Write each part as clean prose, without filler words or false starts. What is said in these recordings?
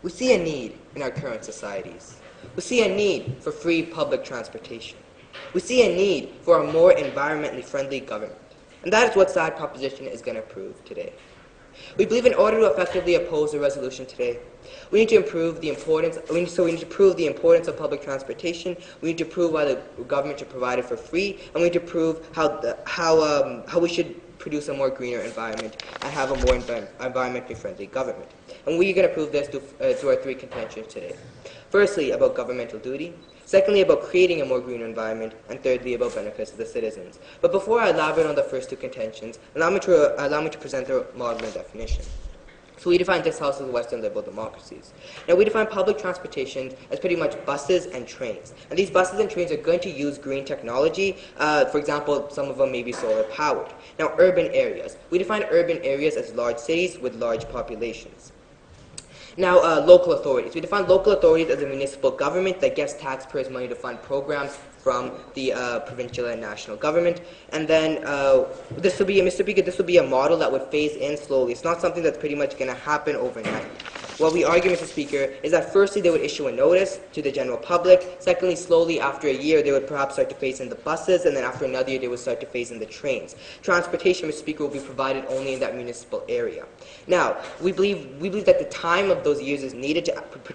We see a need in our current societies. We see a need for free public transportation. We see a need for a more environmentally friendly government. And that is what side proposition is going to prove today. We believe in order to effectively oppose the resolution today, we need to prove the importance of public transportation. We need to prove why the government should provide it for free, and we need to prove how we should produce a more greener environment and have a more environmentally friendly government. And we're going to prove this through our three contentions today. Firstly, about governmental duty. Secondly, about creating a more greener environment. And thirdly, about benefits to the citizens. But before I elaborate on the first two contentions, allow me to present a model and definition. So we define this house as Western liberal democracies. Now we define public transportation as pretty much buses and trains. And these buses and trains are going to use green technology. For example, some of them may be solar powered. Now urban areas. We define urban areas as large cities with large populations. Now, local authorities. We define local authorities as a municipal government that gets taxpayers' money to fund programs from the provincial and national government. And then this will be a model that would phase in slowly. It's not something that's pretty much going to happen overnight. What we argue, Mr. Speaker, is that firstly they would issue a notice to the general public. Secondly, slowly after a year they would perhaps start to phase in the buses, and then after another year they would start to phase in the trains. Transportation, Mr. Speaker, will be provided only in that municipal area. Now, we believe that the time of those years is needed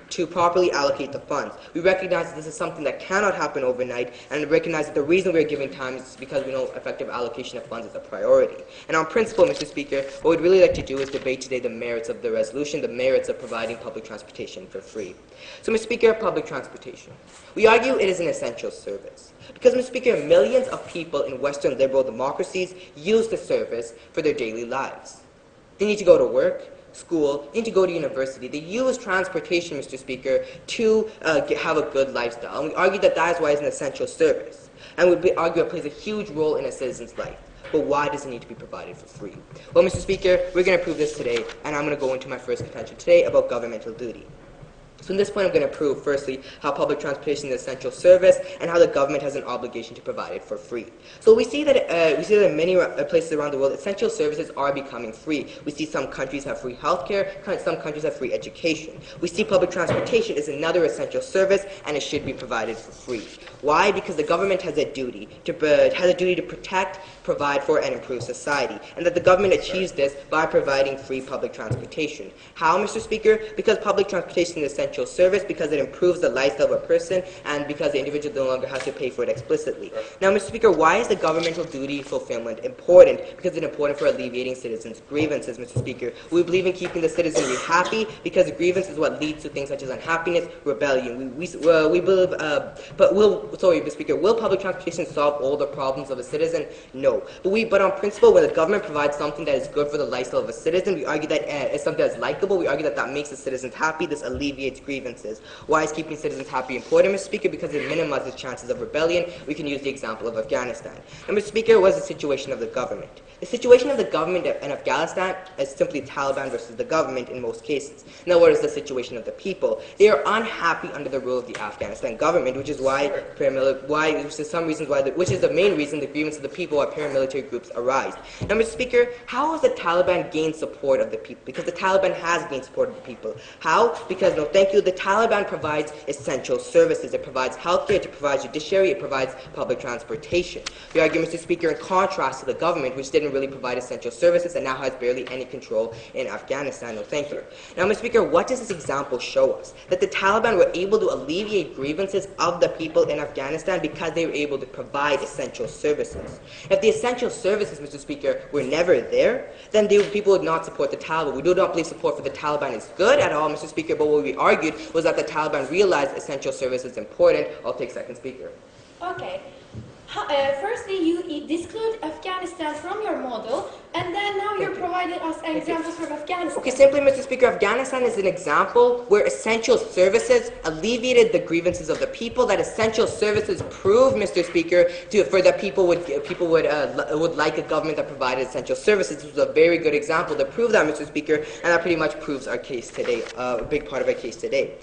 to properly allocate the funds. We recognize that this is something that cannot happen overnight, and recognize that the reason we are giving time is because we know effective allocation of funds is a priority. And on principle, Mr. Speaker, what we'd really like to do is debate today the merits of the resolution, the merits of providing public transportation for free. So, Mr. Speaker, public transportation. We argue it is an essential service. Because, Mr. Speaker, millions of people in Western liberal democracies use the service for their daily lives. They need to go to work, school, they need to go to university. They use transportation, Mr. Speaker, to have a good lifestyle. And we argue that that is why it's an essential service. And we argue it plays a huge role in a citizen's life. But why does it need to be provided for free? Well, Mr. Speaker, we're going to prove this today, and I'm going to go into my first contention today about governmental duty. So in this point, I'm going to prove, firstly, how public transportation is an essential service and how the government has an obligation to provide it for free. So we see that in many places around the world, essential services are becoming free. We see some countries have free healthcare, some countries have free education. We see public transportation is another essential service, and it should be provided for free. Why? Because the government has a duty to protect, provide for, and improve society, and that the government achieves this by providing free public transportation. How, Mr. Speaker? Because public transportation is essential service, because it improves the lifestyle of a person, and because the individual no longer has to pay for it explicitly. Now, Mr. Speaker, why is the governmental duty fulfillment important? Because it's important for alleviating citizens' grievances, Mr. Speaker. We believe in keeping the citizenry happy, because the grievance is what leads to things such as unhappiness, rebellion. We believe, Mr. Speaker, will public transportation solve all the problems of a citizen? No. But on principle, when the government provides something that is good for the lifestyle of a citizen, we argue that it's something that's likable. We argue that that makes the citizens happy. This alleviates grievances. Why is keeping citizens happy important, Mr. Speaker? Because it minimizes chances of rebellion. We can use the example of Afghanistan. And, Mr. Speaker, what is the situation of the government? The situation of the government in Afghanistan is simply Taliban versus the government in most cases. Now, what is the situation of the people? They are unhappy under the rule of the Afghanistan government, which is the main reason the grievance of the people why paramilitary groups arise. Now, Mr. Speaker, how has the Taliban gained support of the people? Because the Taliban has gained support of the people. How? Because, no, thank you, the Taliban provides essential services. It provides healthcare, it provides judiciary, it provides public transportation. We argue, Mr. Speaker, in contrast to the government, which didn't really provide essential services and now has barely any control in Afghanistan. No, thank you. Now, Mr. Speaker, what does this example show us? That the Taliban were able to alleviate grievances of the people in Afghanistan because they were able to provide essential services. If the essential services, Mr. Speaker, were never there, then people would not support the Taliban. We do not believe support for the Taliban is good at all, Mr. Speaker, but what we argued was that the Taliban realized essential service is important. I'll take second speaker. Okay. Firstly, you exclude Afghanistan from your model, and then now you're providing us examples from Afghanistan. Okay, simply, Mr. Speaker, Afghanistan is an example where essential services alleviated the grievances of the people. That essential services prove, Mr. Speaker, for that people would like a government that provided essential services. This was a very good example to prove that, Mr. Speaker, and that pretty much proves our case today, a big part of our case today.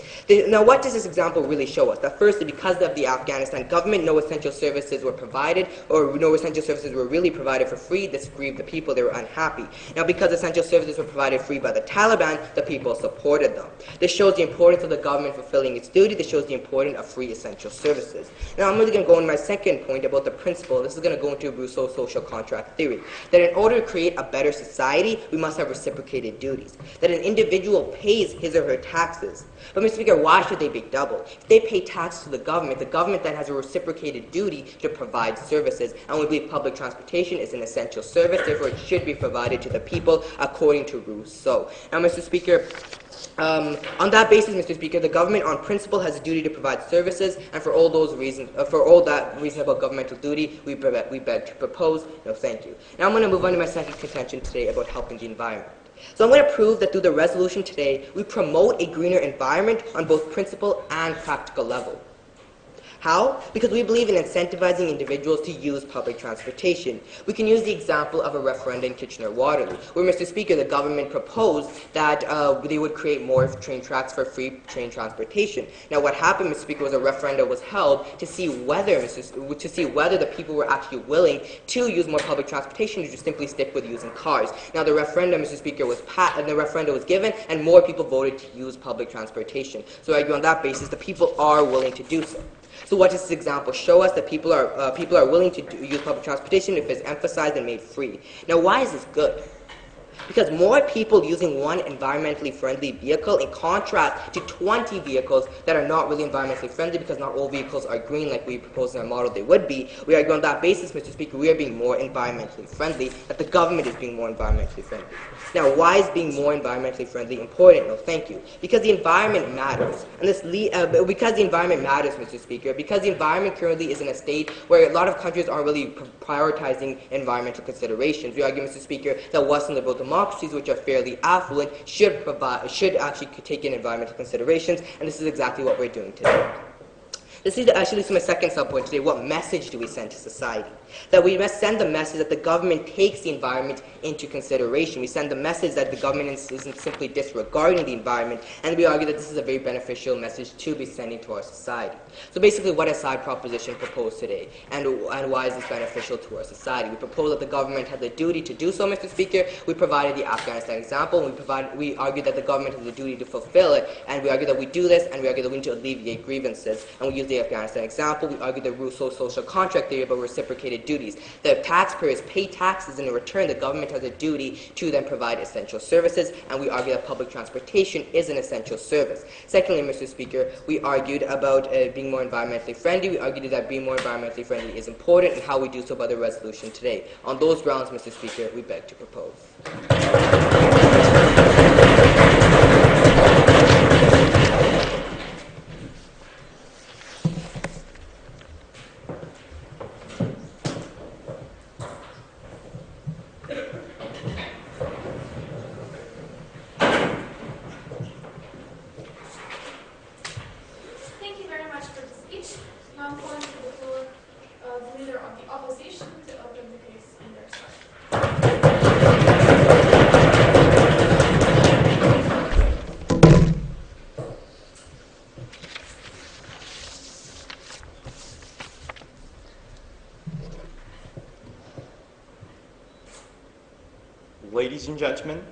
Now, what does this example really show us? That firstly, because of the Afghanistan government, no essential services were provided, or no essential services were really provided for free. This grieved the people. They were unhappy. Now, because essential services were provided free by the Taliban, the people supported them. This shows the importance of the government fulfilling its duty. This shows the importance of free essential services. Now, I'm really going to go into my second point about the principle. This is going to go into Rousseau's social contract theory, that in order to create a better society, we must have reciprocated duties, that an individual pays his or her taxes. But, Mr. Speaker, why should they be double? If they pay taxes to the government then has a reciprocated duty to provide services, and we believe public transportation is an essential service, therefore it should be provided to the people according to Rousseau. Now, Mr. Speaker, on that basis, Mr. Speaker, the government on principle has a duty to provide services, and for all those reasons, for all that reason about governmental duty, we beg to propose no thank you. Now I'm going to move on to my second contention today about helping the environment. So I'm going to prove that through the resolution today, we promote a greener environment on both principle and practical level. How? Because we believe in incentivizing individuals to use public transportation. We can use the example of a referendum in Kitchener-Waterloo, where, Mr. Speaker, the government proposed that they would create more train tracks for free train transportation. Now, what happened, Mr. Speaker, was a referendum was held to see whether the people were actually willing to use more public transportation or just simply stick with using cars. Now, the referendum, Mr. Speaker, was passed, and the referendum was given, and more people voted to use public transportation. So I argue on that basis, the people are willing to do so. So what does this example show us? That people are willing to use public transportation if it's emphasized and made free. Now, why is this good? Because more people using one environmentally friendly vehicle in contrast to 20 vehicles that are not really environmentally friendly, because not all vehicles are green like we propose in our model they would be. We argue on that basis, Mr. Speaker, we are being more environmentally friendly, that the government is being more environmentally friendly. Now, why is being more environmentally friendly important? No, thank you. Because the environment matters. And because the environment matters, Mr. Speaker, because the environment currently is in a state where a lot of countries aren't really prioritizing environmental considerations. We argue, Mr. Speaker, that Western liberal democracies, which are fairly affluent, should actually take in environmental considerations, and this is exactly what we're doing today. This is actually my second subpoint today. What message do we send to society? That we must send the message that the government takes the environment into consideration. We send the message that the government isn't simply disregarding the environment, and we argue that this is a very beneficial message to be sending to our society. So basically, what has side proposition proposed today, and why is this beneficial to our society? We propose that the government has a duty to do so, Mr. Speaker. We provided the Afghanistan example, and we argue that the government has a duty to fulfill it, and we argue that we do this, and we argue that we need to alleviate grievances, and we use the Afghanistan example. We argue the Rousseau's social contract theory about reciprocated duties. The taxpayers pay taxes, and in return, the government has a duty to then provide essential services, and we argue that public transportation is an essential service. Secondly, Mr. Speaker, we argued about being more environmentally friendly. We argued that being more environmentally friendly is important, and how we do so by the resolution today. On those grounds, Mr. Speaker, we beg to propose. Ladies and gentlemen,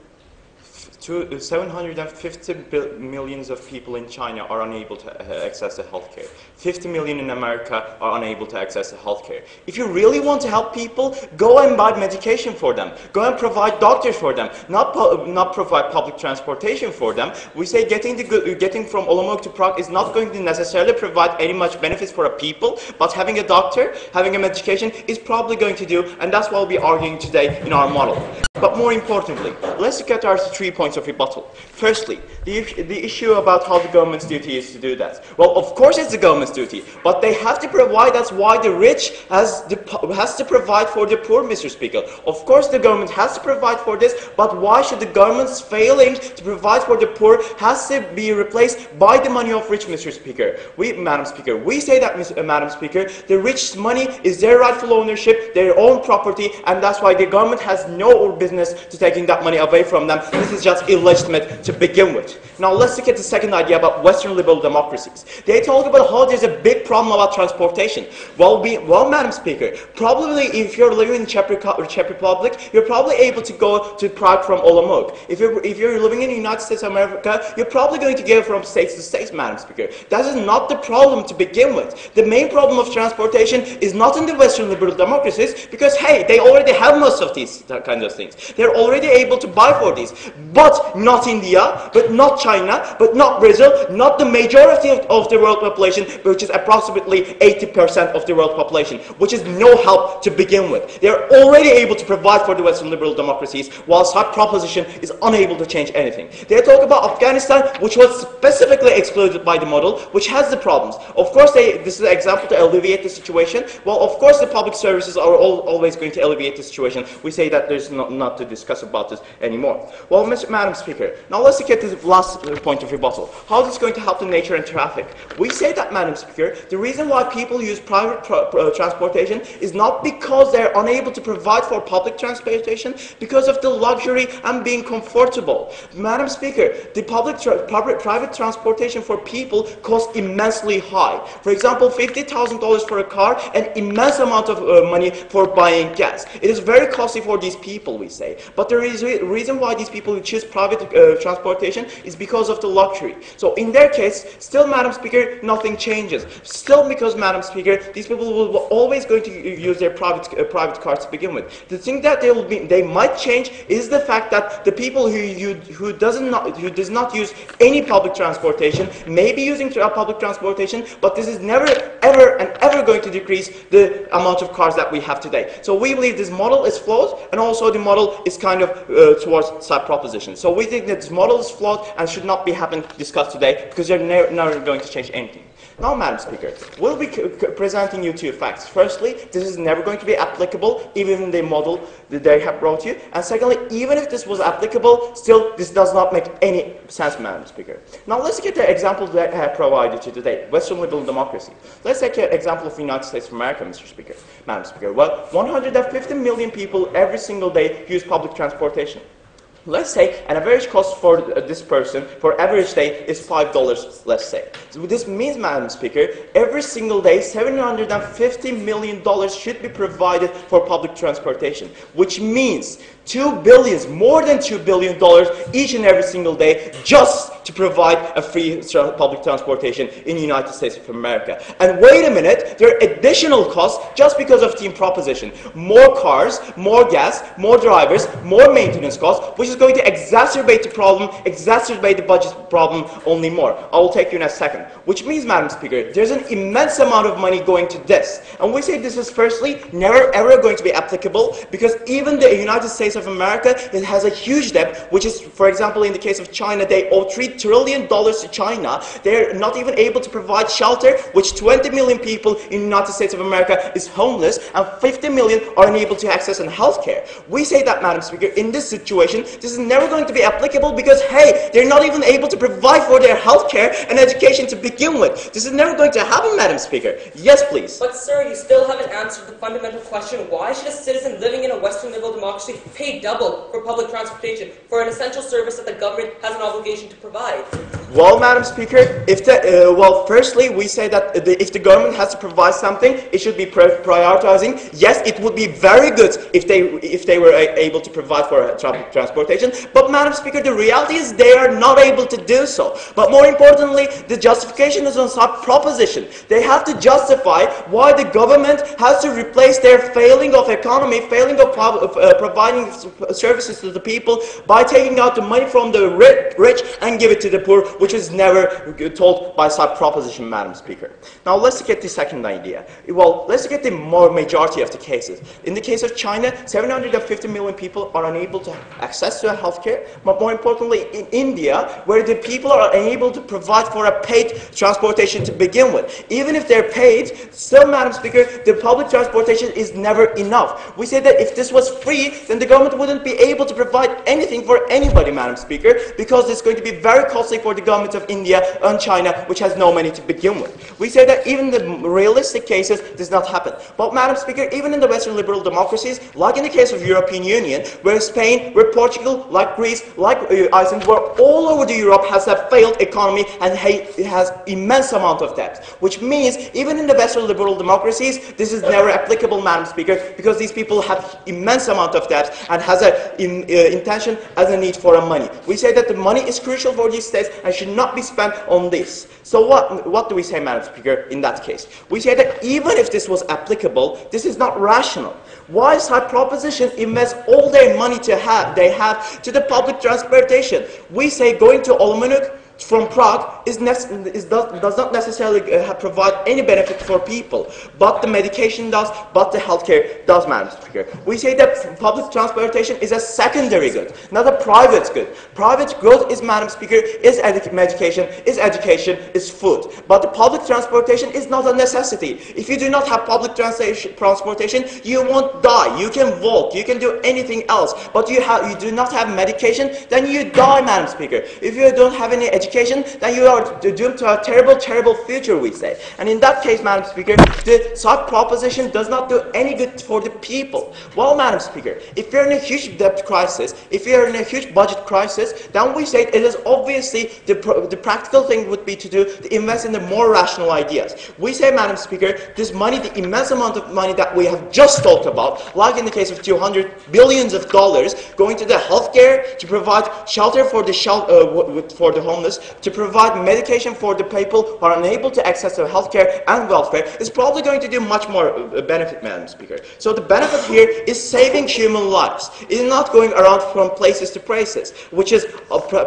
750 million of people in China are unable to access the healthcare. 50 million in America are unable to access the healthcare. If you really want to help people, go and buy medication for them. Go and provide doctors for them. Not provide public transportation for them. We say getting from Olomouc to Prague is not going to necessarily provide any much benefits for a people, but having a doctor, having a medication is probably going to do, and that's what we'll be arguing today in our model. But more importantly, let's look at our 3 points of rebuttal. Firstly, the issue about how the government's duty is to do that. Well, of course it's the government's duty, but they have to provide. That's why the rich has to provide for the poor, Mr. Speaker. Of course the government has to provide for this, but why should the government's failing to provide for the poor has to be replaced by the money of rich, Mr. Speaker? Madam Speaker, we say that, Madam Speaker, the rich's money is their rightful ownership, their own property, and that's why the government has no business to taking that money away from them. This is just illegitimate to begin with. Now let's look at the second idea about Western liberal democracies. They talk about how there's a big problem about transportation. Well, Madam Speaker, probably if you're living in Czech Republic, you're probably able to go to Prague from Olomouc. If you're living in the United States of America, you're probably going to go from state to state, Madam Speaker. That is not the problem to begin with. The main problem of transportation is not in the Western liberal democracies because, hey, they already have most of these kinds of things. They're already able to buy for these. But not India, but not China, but not Brazil, not the majority of the world population, which is approximately 80% of the world population, which is no help to begin with. They're already able to provide for the Western liberal democracies, while such proposition is unable to change anything. They talk about Afghanistan, which was specifically excluded by the model, which has the problems. Of course, this is an example to alleviate the situation. Well, of course, the public services are always going to alleviate the situation. We say that there's not to discuss about this anymore. Well, Madam Speaker, now let's look at the last point of rebuttal. How is this going to help the nature and traffic? We say that, Madam Speaker, the reason why people use private transportation is not because they're unable to provide for public transportation, because of the luxury and being comfortable. Madam Speaker, the private transportation for people costs immensely high. For example, $50,000 for a car, an immense amount of money for buying gas. It is very costly for these people, we say. But the reason why these people choose private transportation is because of the luxury. So in their case, still, Madam Speaker, nothing changes. Still, because, Madam Speaker, these people will always going to use their private cars to begin with. The thing that they might change is the fact that the people who does not use any public transportation may be using public transportation, but this is never, ever, and ever going to decrease the amount of cars that we have today. So we believe this model is flawed, and also the model is kind of towards side proposition. So we think that this model is flawed and should not be discussed today because they're never going to change anything. Now, Madam Speaker, we'll be presenting you two facts. Firstly, this is never going to be applicable, even in the model that they have brought you. And secondly, even if this was applicable, still, this does not make any sense, Madam Speaker. Now, let's get the example that I have provided you today, Western liberal democracy. Let's take an example of the United States of America, Mr. Speaker, Madam Speaker. Well, 150 million people every single day use public transportation. Let's say an average cost for this person for average day is $5, let's say. So this means, Madam Speaker, every single day $750 million should be provided for public transportation, which means more than $2 billion each and every single day just to provide a free public transportation in the United States of America. And wait a minute, there are additional costs just because of team proposition. More cars, more gas, more drivers, more maintenance costs, which is going to exacerbate the problem, exacerbate the budget problem only more. I will take you in a second. Which means, Madam Speaker, there's an immense amount of money going to this. And we say this is firstly never ever going to be applicable because even the United States of America, it has a huge debt, which is, for example, in the case of China, they owe $3 trillion to China. They're not even able to provide shelter, which 20 million people in the United States of America is homeless, and 50 million are unable to access on health care. We say that, Madam Speaker, in this situation, this is never going to be applicable because, hey, they're not even able to provide for their health care and education to begin with. This is never going to happen, Madam Speaker. Yes, please. But, sir, you still haven't answered the fundamental question. Why should a citizen living in a Western liberal democracy pay double for public transportation for an essential service that the government has an obligation to provide? Well, Madam Speaker, firstly, we say that if the government has to provide something, it should be prioritizing. Yes, it would be very good if they were able to provide for transportation. But, Madam Speaker, the reality is they are not able to do so. But more importantly, the justification is on some proposition. They have to justify why the government has to replace their failing of economy, failing of providing services to the people by taking out the money from the rich and give it to the poor, which is never told by such proposition, Madam Speaker. Now let's get the second idea. Well, let's get the more majority of the cases. In the case of China, 750 million people are unable to access to health care, but more importantly in India, where the people are unable to provide for a paid transportation to begin with. Even if they're paid, still, Madam Speaker, the public transportation is never enough. We say that if this was free, then the government wouldn't be able to provide anything for anybody, Madam Speaker, because it's going to be very costly for the government of India and China, which has no money to begin with. We say that even the realistic cases does not happen. But, Madam Speaker, even in the Western liberal democracies, like in the case of European Union, where Spain, where Portugal Portugal, like Greece, like Iceland, where all over Europe has a failed economy and it has immense amount of debt. Which means even in the Western liberal democracies, this is never applicable, Madam Speaker, because these people have immense amount of debt and has an intention as a need for money. We say that the money is crucial for these states and should not be spent on this. So what do we say, Madam Speaker, in that case? We say that even if this was applicable, this is not rational. Why side proposition invest all their money they have to the public transportation? We say going to Olomouc from Prague does not necessarily provide any benefit for people, but the medication does, but the healthcare does, Madam Speaker. We say that public transportation is a secondary good, not a private good. Private good is, Madam Speaker, is medication, is education, is food. But the public transportation is not a necessity. If you do not have public transportation, you won't die. You can walk, you can do anything else, but you do not have medication, then you die, Madam Speaker. If you don't have any education, then you are doomed to a terrible, terrible future, we say. And in that case, Madam Speaker, the side proposition does not do any good for the people. Well, Madam Speaker, if you're in a huge debt crisis, if you're in a huge budget crisis, then we say it is obviously the practical thing would be to invest in the more rational ideas. We say, Madam Speaker, this money, the immense amount of money that we have just talked about, like in the case of $200 billion going to the healthcare, to provide shelter for the homeless, to provide medication for the people who are unable to access to healthcare and welfare, is probably going to do much more benefit, Madam Speaker. So the benefit here is saving human lives. It is not going around from places to places, which is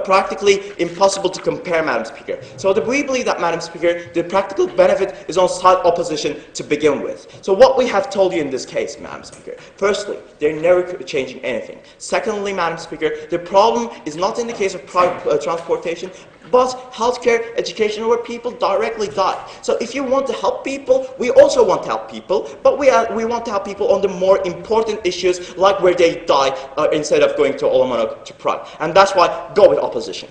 practically impossible to compare, Madam Speaker. So we believe that, Madam Speaker, the practical benefit is on side opposition to begin with. So what we have told you in this case, Madam Speaker, firstly, they're never changing anything. Secondly, Madam Speaker, the problem is not in the case of private transportation, but healthcare, education, where people directly die. So if you want to help people, we also want to help people, but we want to help people on the more important issues, like where they die, instead of going to Olomouc, to Prague. And that's why go with opposition.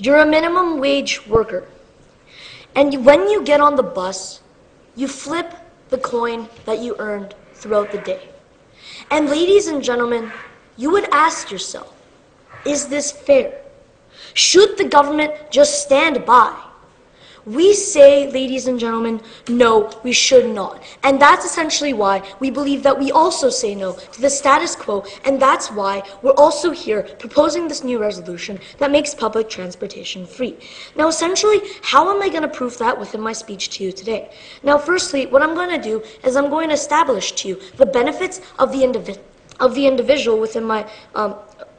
You're a minimum wage worker. And when you get on the bus, you flip the coin that you earned throughout the day. And ladies and gentlemen, you would ask yourself, is this fair? Should the government just stand by? We say, ladies and gentlemen, no, we should not. And that's essentially why we believe that we also say no to the status quo, and that's why we're also here proposing this new resolution that makes public transportation free. Now, essentially, how am I going to prove that within my speech to you today? Now, firstly, what I'm going to do is I'm going to establish to you the benefits of the individual within my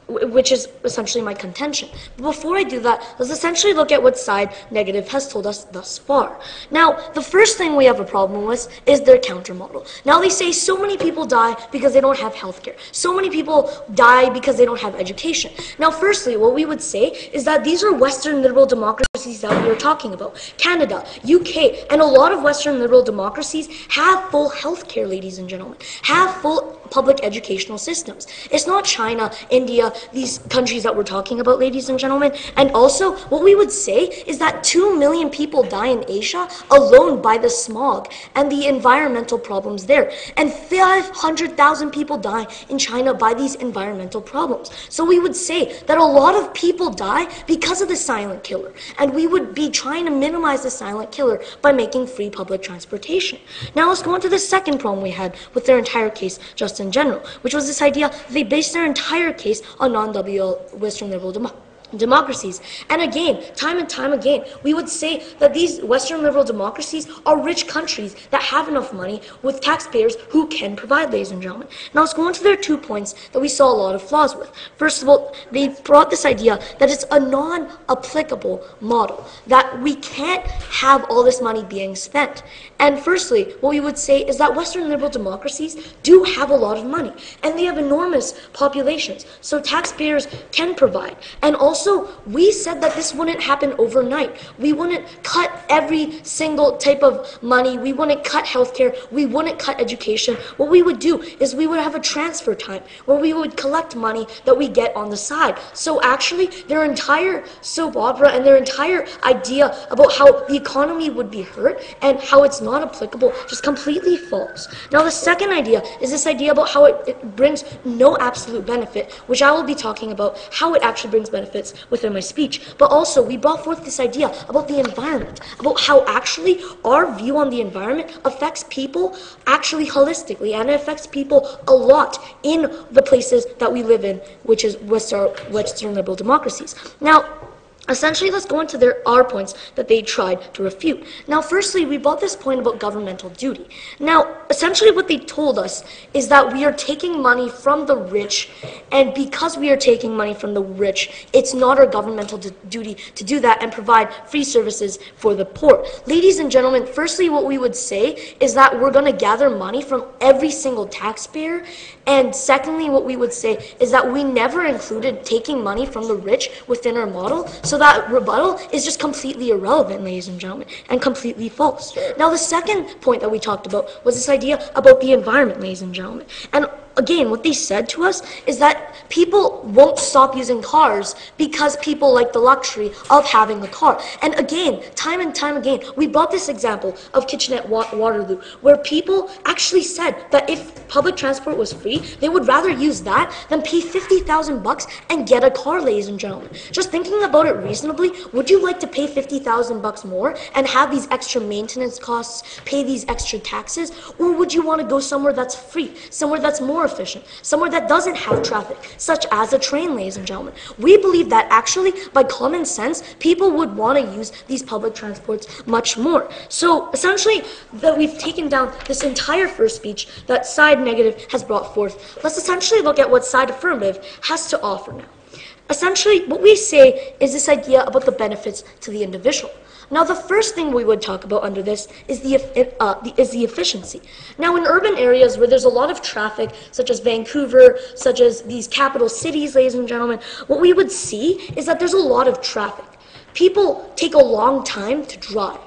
which is essentially my contention. But before I do that, let's essentially look at what side negative has told us thus far. Now, the first thing we have a problem with is their countermodel. Now, they say so many people die because they don't have healthcare. So many people die because they don't have education. Now, firstly, what we would say is that these are Western liberal democracies that we are talking about. Canada, UK, and a lot of Western liberal democracies have full healthcare, ladies and gentlemen, have full public educational systems. It's not China, India, these countries that we're talking about, ladies and gentlemen. And also, what we would say is that 2 million people die in Asia alone by the smog and the environmental problems there. And 500,000 people die in China by these environmental problems. So we would say that a lot of people die because of the silent killer. And we would be trying to minimize the silent killer by making free public transportation. Now let's go on to the second problem we had with their entire case, just in general, which was this idea that they based their entire case on non-WL Western liberal democracies. And again, time and time again, we would say that these Western liberal democracies are rich countries that have enough money with taxpayers who can provide, ladies and gentlemen. Now let's go into their 2 points that we saw a lot of flaws with. First of all, they brought this idea that it's a non-applicable model, that we can't have all this money being spent. And firstly, what we would say is that Western liberal democracies do have a lot of money, and they have enormous populations, so taxpayers can provide. And also, we said that this wouldn't happen overnight. We wouldn't cut every single type of money. We wouldn't cut healthcare. We wouldn't cut education. What we would do is we would have a transfer time where we would collect money that we get on the side. So actually, their entire soap opera and their entire idea about how the economy would be hurt and how it's not applicable just completely false. Now, the second idea is this idea about how it brings no absolute benefit, which I will be talking about how it actually brings benefits within my speech. But also, we brought forth this idea about the environment, about how actually our view on the environment affects people actually holistically, and it affects people a lot in the places that we live in, which is Western liberal democracies. Now, essentially, let's go into our points that they tried to refute. Now, firstly, we brought this point about governmental duty. Now, essentially what they told us is that we are taking money from the rich, and because we are taking money from the rich, it's not our governmental duty to do that and provide free services for the poor. Ladies and gentlemen, firstly, what we would say is that we're going to gather money from every single taxpayer, and secondly, what we would say is that we never included taking money from the rich within our model, so that rebuttal is just completely irrelevant, ladies and gentlemen, and completely false. Now, the second point that we talked about was this idea about the environment, ladies and gentlemen. And again, what they said to us is that people won't stop using cars because people like the luxury of having a car. And again, time and time again, we brought this example of Kitchener Waterloo, where people actually said that if public transport was free, they would rather use that than pay $50,000 and get a car, ladies and gentlemen. Just thinking about it reasonably, would you like to pay $50,000 more and have these extra maintenance costs, pay these extra taxes, or would you want to go somewhere that's free, somewhere that's more efficient, somewhere that doesn't have traffic, such as a train, ladies and gentlemen? We believe that actually, by common sense, people would want to use these public transports much more. So essentially, that we've taken down this entire first speech that side negative has brought forth. Let's essentially look at what side affirmative has to offer now. Essentially, what we say is this idea about the benefits to the individual. Now, the first thing we would talk about under this is the efficiency. Now, in urban areas where there's a lot of traffic, such as Vancouver, such as these capital cities, ladies and gentlemen, what we would see is that there's a lot of traffic. People take a long time to drive.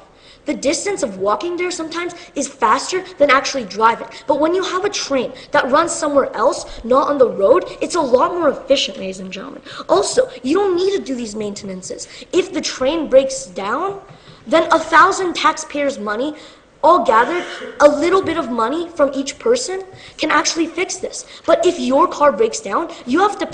The distance of walking there sometimes is faster than actually driving. But when you have a train that runs somewhere else, not on the road, it's a lot more efficient, ladies and gentlemen. Also, you don't need to do these maintenances. If the train breaks down, then 1,000 taxpayers' money all gathered, a little bit of money from each person can actually fix this. But if your car breaks down, you have to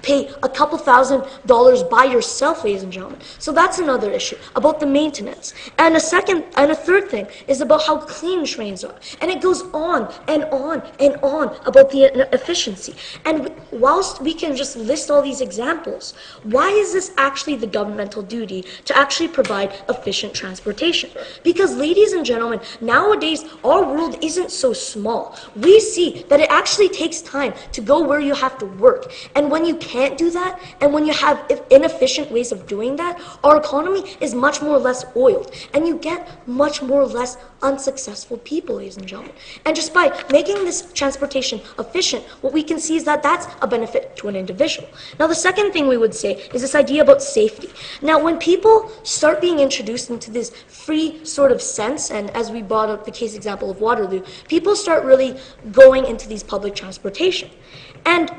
pay a couple $1,000s by yourself, ladies and gentlemen. So that's another issue about the maintenance. And a third thing is about how clean trains are. And it goes on and on and on about the efficiency. And whilst we can just list all these examples, why is this actually the governmental duty to actually provide efficient transportation? Because, ladies and gentlemen, nowadays our world isn't so small. We see that it actually takes time to go where you have to work. And when you can't do that, and when you have inefficient ways of doing that, our economy is much more less oiled, and you get much more less unsuccessful people, ladies and gentlemen. And just by making this transportation efficient, what we can see is that that's a benefit to an individual. Now, the second thing we would say is this idea about safety. Now, when people start being introduced into this free sort of sense, and as we brought up the case example of Waterloo, people start really going into these public transportation. And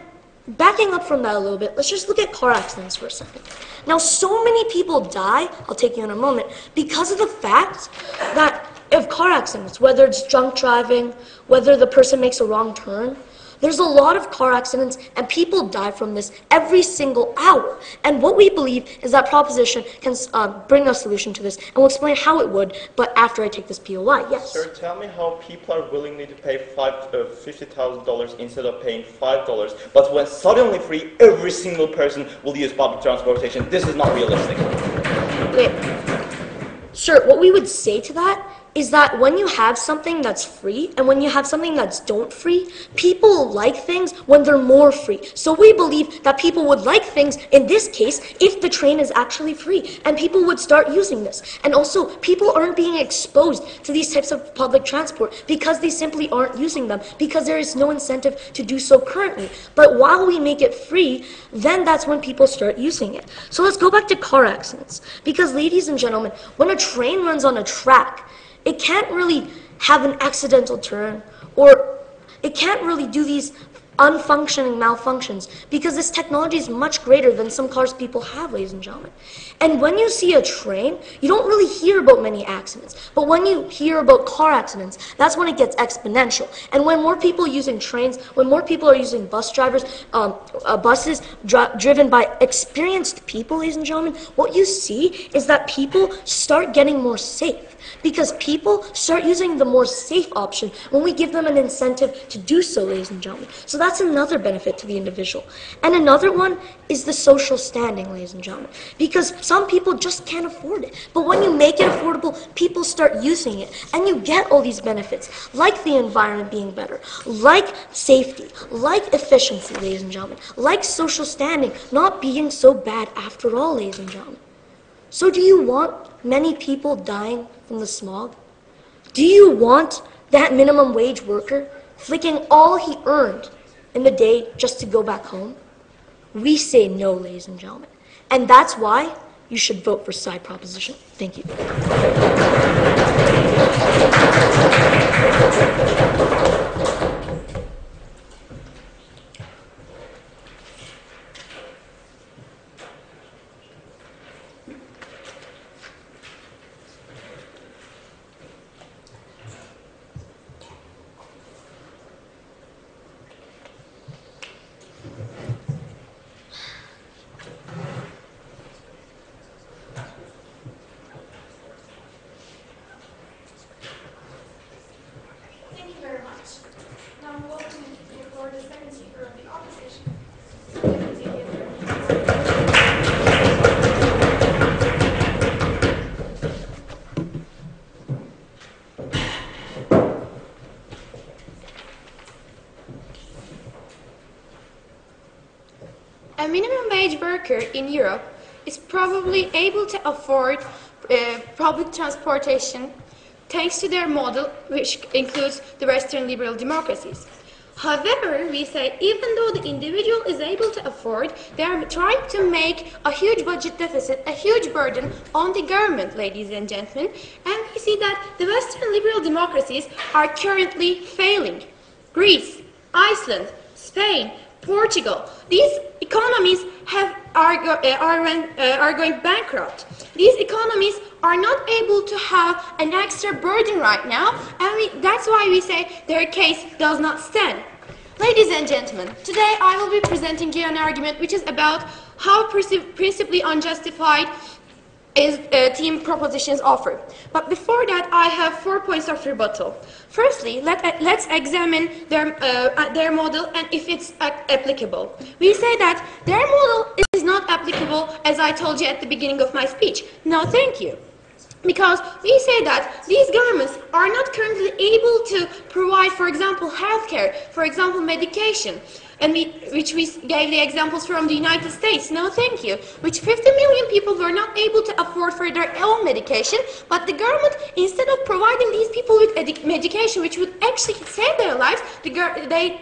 backing up from that a little bit, let's just look at car accidents for a second. Now, so many people die, I'll take you in a moment, because of the fact that of car accidents, whether it's drunk driving, whether the person makes a wrong turn, There's a lot of car accidents and people die from this every single hour. And what we believe is that proposition can bring a solution to this, and we'll explain how it would, but after I take this POI. Yes? Sir, tell me how people are willingly to pay $50,000 instead of paying $5, but when suddenly free, every single person will use public transportation. This is not realistic. Wait. Sir, what we would say to that is that when you have something that's free and when you have something that's don't free, people like things when they're more free. So we believe that people would like things in this case if the train is actually free, and people would start using this. And also, people aren't being exposed to these types of public transport because they simply aren't using them, because there is no incentive to do so currently. But while we make it free, then that's when people start using it. So let's go back to car accidents. Because ladies and gentlemen, when a train runs on a track, it can't really have an accidental turn, or it can't really do these unfunctioning malfunctions, because this technology is much greater than some cars people have, ladies and gentlemen. And when you see a train, you don't really hear about many accidents. But when you hear about car accidents, that's when it gets exponential. And when more people are using trains, when more people are using bus drivers, buses driven by experienced people, ladies and gentlemen, what you see is that people start getting more safe. Because people start using the more safe option when we give them an incentive to do so, ladies and gentlemen. So that's another benefit to the individual. And another one is the social standing, ladies and gentlemen. Because some people just can't afford it. But when you make it affordable, people start using it. And you get all these benefits, like the environment being better, like safety, like efficiency, ladies and gentlemen, like social standing not being so bad after all, ladies and gentlemen. So do you want many people dying from the smog? Do you want that minimum wage worker flicking all he earned in the day just to go back home? We say no, ladies and gentlemen. And that's why you should vote for side proposition. Thank you. Thank you very much. Now I'm going to give the floor to the second speaker of the opposition. A minimum wage worker in Europe is probably able to afford public transportation thanks to their model, which includes the Western liberal democracies. However, we say even though the individual is able to afford, they are trying to make a huge budget deficit, a huge burden on the government, ladies and gentlemen, and we see that the Western liberal democracies are currently failing. Greece, Iceland, Spain, Portugal, these economies are going bankrupt. These economies are not able to have an extra burden right now, and that's why we say their case does not stand. Ladies and gentlemen, today I will be presenting you an argument which is about how principally unjustified is team propositions offered. But before that, I have 4 points of rebuttal. Firstly, let's examine their model and if it's applicable. We say that their model is not applicable, as I told you at the beginning of my speech. No, thank you. Because we say that these governments are not currently able to provide, for example, healthcare, for example, medication, and which we gave the examples from the United States. No, thank you. Which 50 million people were not able to afford for their own medication, but the government, instead of providing these people with medication, which would actually save their lives, they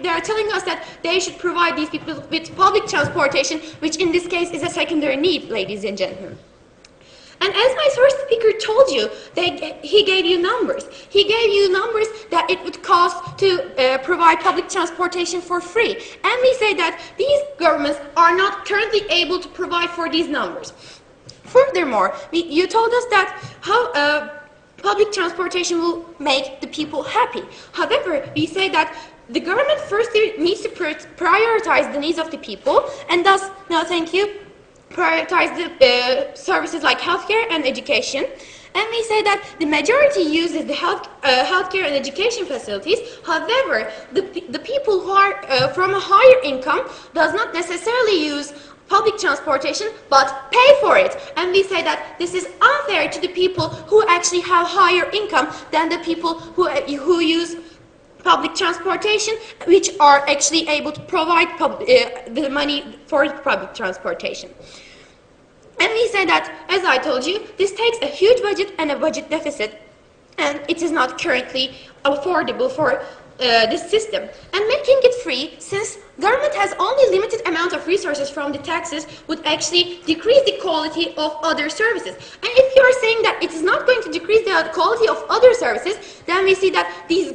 are telling us that they should provide these people with public transportation, which in this case is a secondary need, ladies and gentlemen. And as my first speaker told you, he gave you numbers. He gave you numbers that it would cost to provide public transportation for free. And we say that these governments are not currently able to provide for these numbers. Furthermore, you told us that how public transportation will make the people happy. However, we say that the government first needs to prioritize the needs of the people, and thus, no thank you, prioritize the services like healthcare and education. And we say that the majority uses the healthcare and education facilities. However, the people who are from a higher income does not necessarily use public transportation but pay for it. And we say that this is unfair to the people who actually have higher income than the people who use public transportation, which are actually able to provide the money for public transportation. And we say that, as I told you, this takes a huge budget and a budget deficit, and it is not currently affordable for this system. And making it free, since government has only limited amount of resources from the taxes, would actually decrease the quality of other services. And if you are saying that it is not going to decrease the quality of other services, then we see that these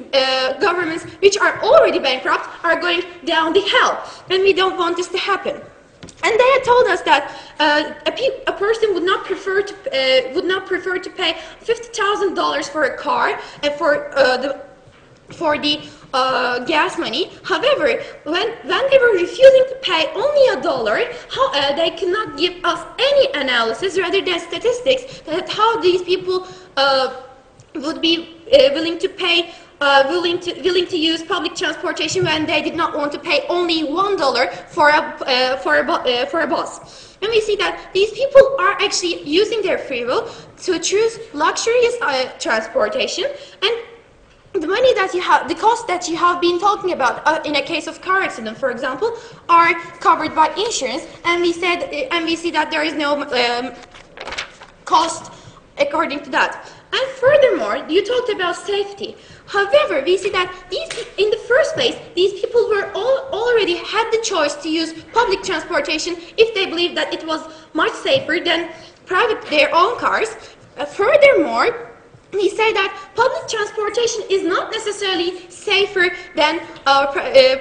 governments, which are already bankrupt, are going down the hill, and we don't want this to happen. And they had told us that a person would not prefer to pay $50,000 for a car and for the gas money. However, when they were refusing to pay only $1, they cannot give us any analysis rather than statistics that how these people would be willing to pay. Willing to use public transportation when they did not want to pay only $1 for a bus. And we see that these people are actually using their free will to choose luxurious transportation, and the money that you have, the cost that you have been talking about in a case of car accident, for example, are covered by insurance, and we see that there is no cost according to that. And furthermore, you talked about safety. However, we see that in the first place, these people were already had the choice to use public transportation if they believed that it was much safer than their own cars. Furthermore, we say that public transportation is not necessarily safer than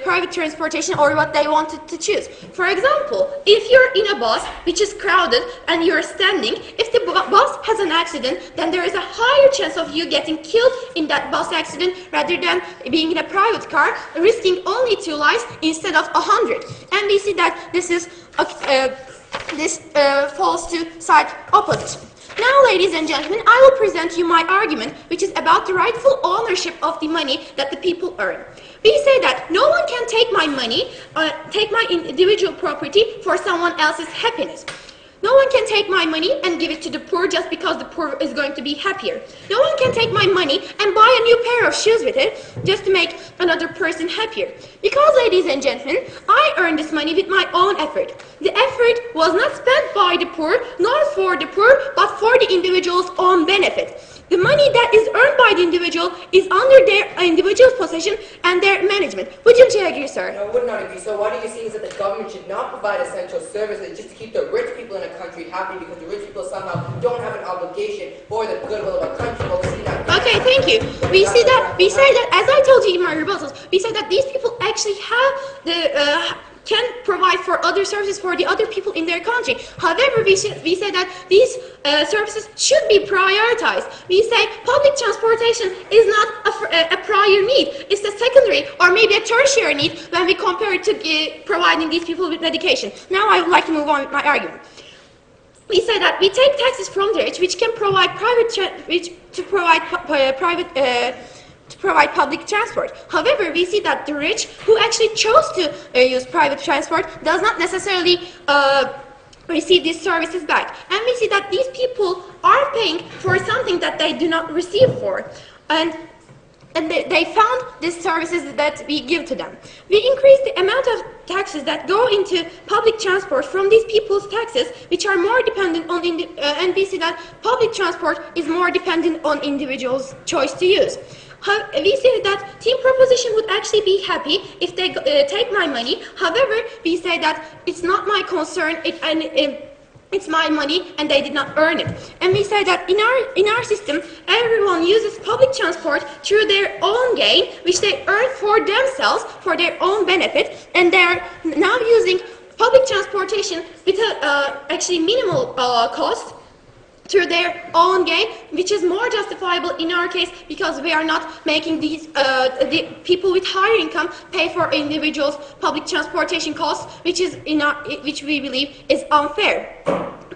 private transportation or what they wanted to choose. For example, if you're in a bus which is crowded and you're standing, if the bus has an accident, then there is a higher chance of you getting killed in that bus accident rather than being in a private car, risking only 2 lives instead of 100. And we see that this falls to side opposite. Now, ladies and gentlemen, I will present you my argument, which is about the rightful ownership of the money that the people earn. We say that no one can take my money, take my individual property for someone else's happiness. No one can take my money and give it to the poor just because the poor is going to be happier. No one can take my money and buy a new pair of shoes with it just to make another person happier. Because, ladies and gentlemen, I earned this money with my own effort. The effort was not spent by the poor, nor for the poor, but for the individual's own benefit. The money that is earned by the individual is under their individual's possession and their management. Wouldn't you agree, sir? No, I would not agree. So what are you saying is that the government should not provide essential services just to keep the rich people in a country happy because the rich people somehow don't have an obligation for the goodwill of a country? But we see that. Okay, thank you. We say that, as I told you in my rebuttals, we say that these people actually have the can provide for other services for the other people in their country. However, we say that these services should be prioritized. We say public transportation is not a prior need. It's a secondary or maybe a tertiary need when we compare it to providing these people with medication. Now I would like to move on with my argument. We say that we take taxes from the rich, which can provide to provide public transport. However, we see that the rich who actually chose to use private transport does not necessarily receive these services back. And we see that these people are paying for something that they do not receive for. And they found these services that we give to them. We increase the amount of taxes that go into public transport from these people's taxes, which are more dependent on, and we see that public transport is more dependent on individuals' choice to use. We say that team proposition would actually be happy if they take my money. However, we say that it's not my concern, it's my money and they did not earn it. And we say that in our system, everyone uses public transport through their own gain, which they earn for themselves, for their own benefit, and they are now using public transportation with actually minimal cost. through their own gain, which is more justifiable in our case because we are not making these the people with higher income pay for individuals' public transportation costs, which is which we believe is unfair.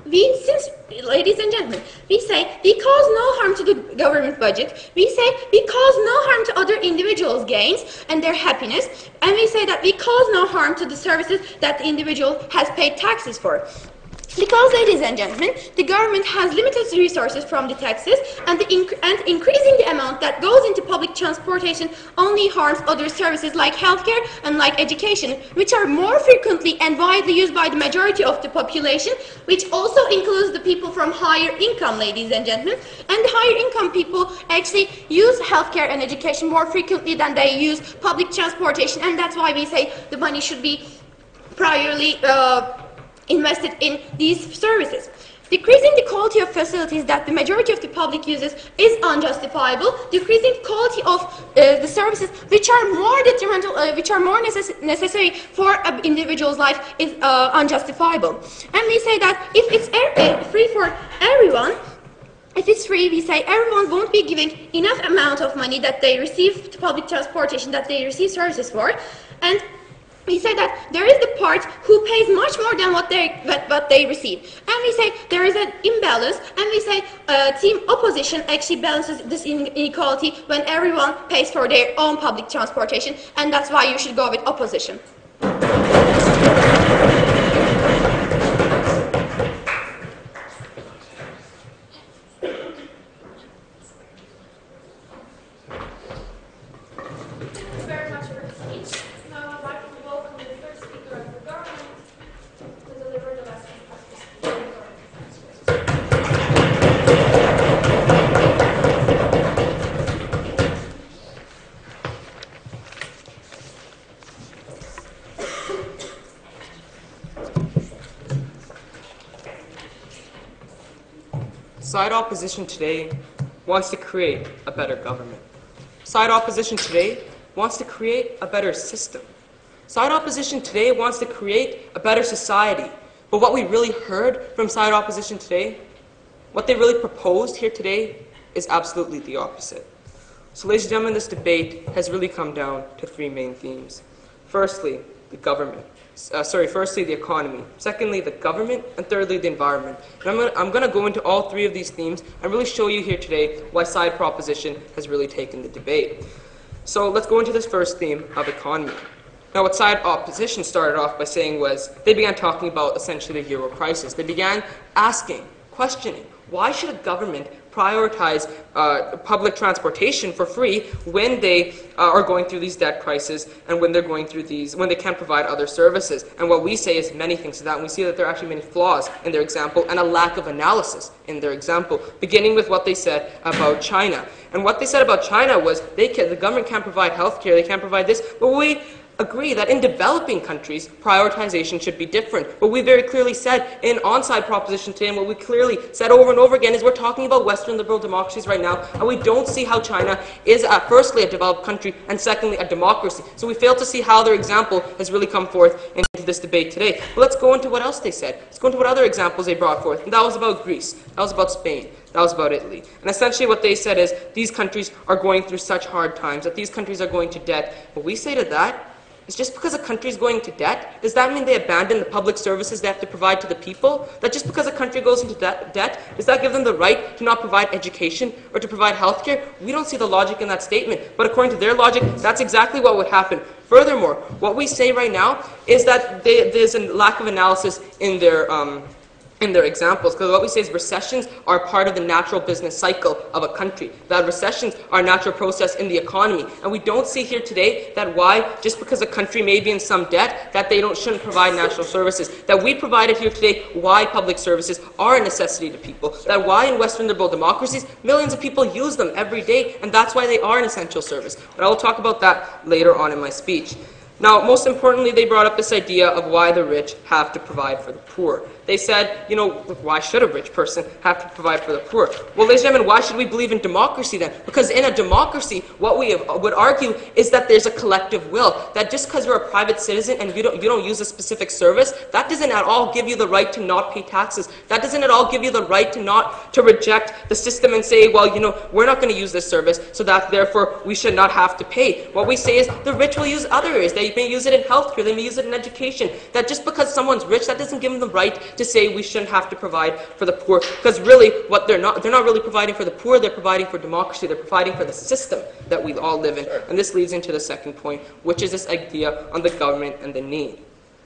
Ladies and gentlemen, we say we cause no harm to the government budget, we say we cause no harm to other individuals' gains and their happiness, and we say that we cause no harm to the services that the individual has paid taxes for. Because, ladies and gentlemen, the government has limited resources from the taxes, and increasing the amount that goes into public transportation only harms other services like healthcare and like education, which are more frequently and widely used by the majority of the population, which also includes the people from higher income, ladies and gentlemen. And the higher income people actually use healthcare and education more frequently than they use public transportation, and that's why we say the money should be priorly invested in these services. Decreasing the quality of facilities that the majority of the public uses is unjustifiable. Decreasing the quality of the services which are more detrimental, which are more necessary for an individual's life is unjustifiable. And we say that if it's free for everyone, if it's free, we say everyone won't be giving enough amount of money that they receive to public transportation, that they receive services for, and we say that there is the part who pays much more than what they receive, and we say there is an imbalance, and we say team opposition actually balances this inequality when everyone pays for their own public transportation, and that's why you should go with opposition. Side opposition today wants to create a better government. Side opposition today wants to create a better system. Side opposition today wants to create a better society. But what we really heard from side opposition today, what they really proposed here today, is absolutely the opposite. So, ladies and gentlemen, this debate has really come down to three main themes. Firstly, the government. Firstly, the economy. Secondly, the government. And thirdly, the environment. And I'm going to go into all three of these themes and really show you here today why side proposition has really taken the debate. So let's go into this first theme of economy. Now, what side opposition started off by saying was they began talking about essentially the euro crisis. They began asking, questioning, why should a government prioritize public transportation for free when they are going through these debt crises and when they're going through when they can't provide other services? And what we say is many things to that, and we see that there are actually many flaws in their example and a lack of analysis in their example, beginning with what they said about China. And what they said about China was the government can't provide healthcare, they can't provide this, but we agree that in developing countries, prioritization should be different. What we very clearly said in on-side proposition today, and what we clearly said over and over again, is we're talking about Western liberal democracies right now, and we don't see how China is, firstly, a developed country, and secondly, a democracy. So we fail to see how their example has really come forth into this debate today. But let's go into what else they said. Let's go into what other examples they brought forth. And that was about Greece. That was about Spain. That was about Italy. And essentially what they said is these countries are going through such hard times, that these countries are going to debt. What we say to that is just because a country is going to debt, does that mean they abandon the public services they have to provide to the people? That just because a country goes into debt, does that give them the right to not provide education or to provide healthcare? We don't see the logic in that statement. But according to their logic, that's exactly what would happen. Furthermore, what we say right now is that there's a lack of analysis in their examples, because what we say is recessions are part of the natural business cycle of a country, that recessions are a natural process in the economy, and we don't see here today that why, just because a country may be in some debt, that they shouldn't provide national services, that we provided here today why public services are a necessity to people, that why in Western liberal democracies, millions of people use them every day, and that's why they are an essential service. But I will talk about that later on in my speech. Now, most importantly, they brought up this idea of why the rich have to provide for the poor. They said, you know, why should a rich person have to provide for the poor? Well, ladies and gentlemen, why should we believe in democracy then? Because in a democracy, what we would argue is that there's a collective will. That just because you're a private citizen and you don't use a specific service, that doesn't at all give you the right to not pay taxes. That doesn't at all give you the right to reject the system and say, well, you know, we're not going to use this service, so that therefore we should not have to pay. What we say is the rich will use other areas. They may use it in healthcare. They may use it in education. That just because someone's rich, that doesn't give them the right to say we shouldn't have to provide for the poor. Because really, what they're not really providing for the poor. They're providing for democracy. They're providing for the system that we all live in. And this leads into the second point, which is this idea on the government and the need.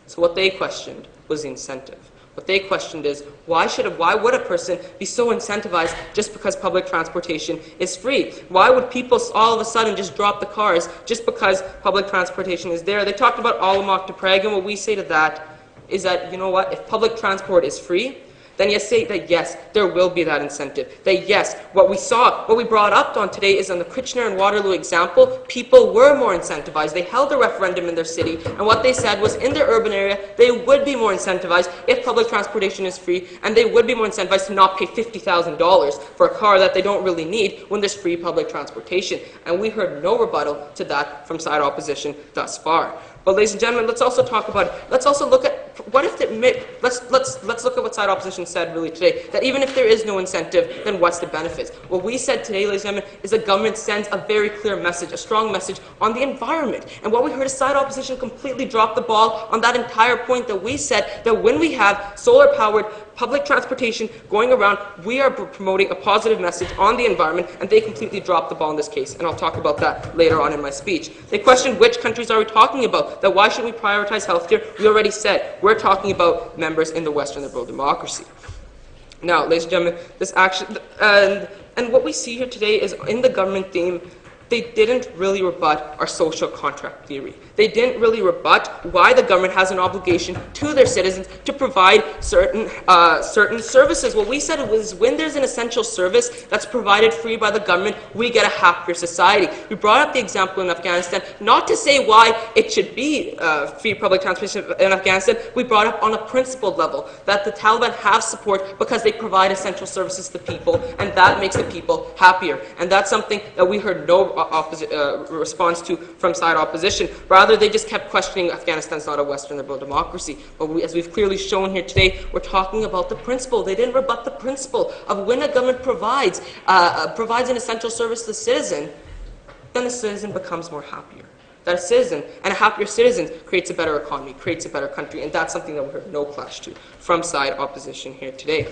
So what they questioned was the incentive. What they questioned is, why would a person be so incentivized just because public transportation is free? Why would people all of a sudden just drop the cars just because public transportation is there? They talked about Alamak to Prague, and what we say to that is that, you know what, if public transport is free, then you say that yes, there will be that incentive. That yes, what we brought up on today is on the Kitchener and Waterloo example, people were more incentivized. They held a referendum in their city, and what they said was in their urban area, they would be more incentivized if public transportation is free, and they would be more incentivized to not pay $50,000 for a car that they don't really need when there's free public transportation. And we heard no rebuttal to that from side opposition thus far. But ladies and gentlemen, let's also look at what if let's look at what side opposition said really today, that even if there is no incentive, then what's the benefits? What we said today, ladies and gentlemen, is the government sends a very clear message, a strong message on the environment. And what we heard is side opposition completely drop the ball on that entire point that we said that when we have solar-powered public transportation going around, we are promoting a positive message on the environment, and they completely dropped the ball in this case. And I'll talk about that later on in my speech. They questioned which countries are we talking about, that why should we prioritize healthcare? We already said, we're talking about members in the Western liberal democracy. Now, ladies and gentlemen, this action, and what we see here today is in the government theme, they didn't really rebut our social contract theory. They didn't really rebut why the government has an obligation to their citizens to provide certain services. What we said was when there's an essential service that's provided free by the government, we get a happier society. We brought up the example in Afghanistan, not to say why it should be free public transportation in Afghanistan. We brought up on a principled level that the Taliban have support because they provide essential services to the people, and that makes the people happier. And that's something that we heard no response to from side opposition. Rather, they just kept questioning Afghanistan's not a Western liberal democracy. But as we've clearly shown here today, we're talking about the principle. They didn't rebut the principle of when a government provides an essential service to the citizen, then the citizen becomes more happier. That a citizen, and a happier citizen, creates a better economy, creates a better country, and that's something that we heard no clash to from side opposition here today.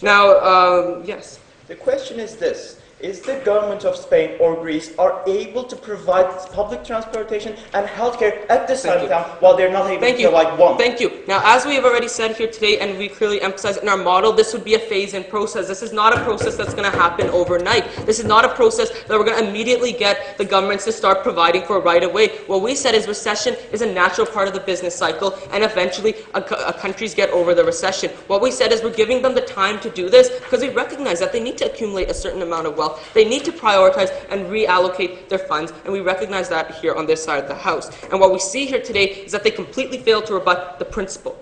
Now, yes? The question is this. Is the government of Spain or Greece are able to provide public transportation and healthcare at the same time while they're not able to provide one? Thank you. Now, as we have already said here today, and we clearly emphasize in our model, this would be a phase-in process. This is not a process that's going to happen overnight. This is not a process that we're going to immediately get the governments to start providing for right away. What we said is recession is a natural part of the business cycle, and eventually countries get over the recession. What we said is we're giving them the time to do this because we recognize that they need to accumulate a certain amount of wealth. They need to prioritize and reallocate their funds, and we recognize that here on this side of the House. And what we see here today is that they completely failed to rebut the principle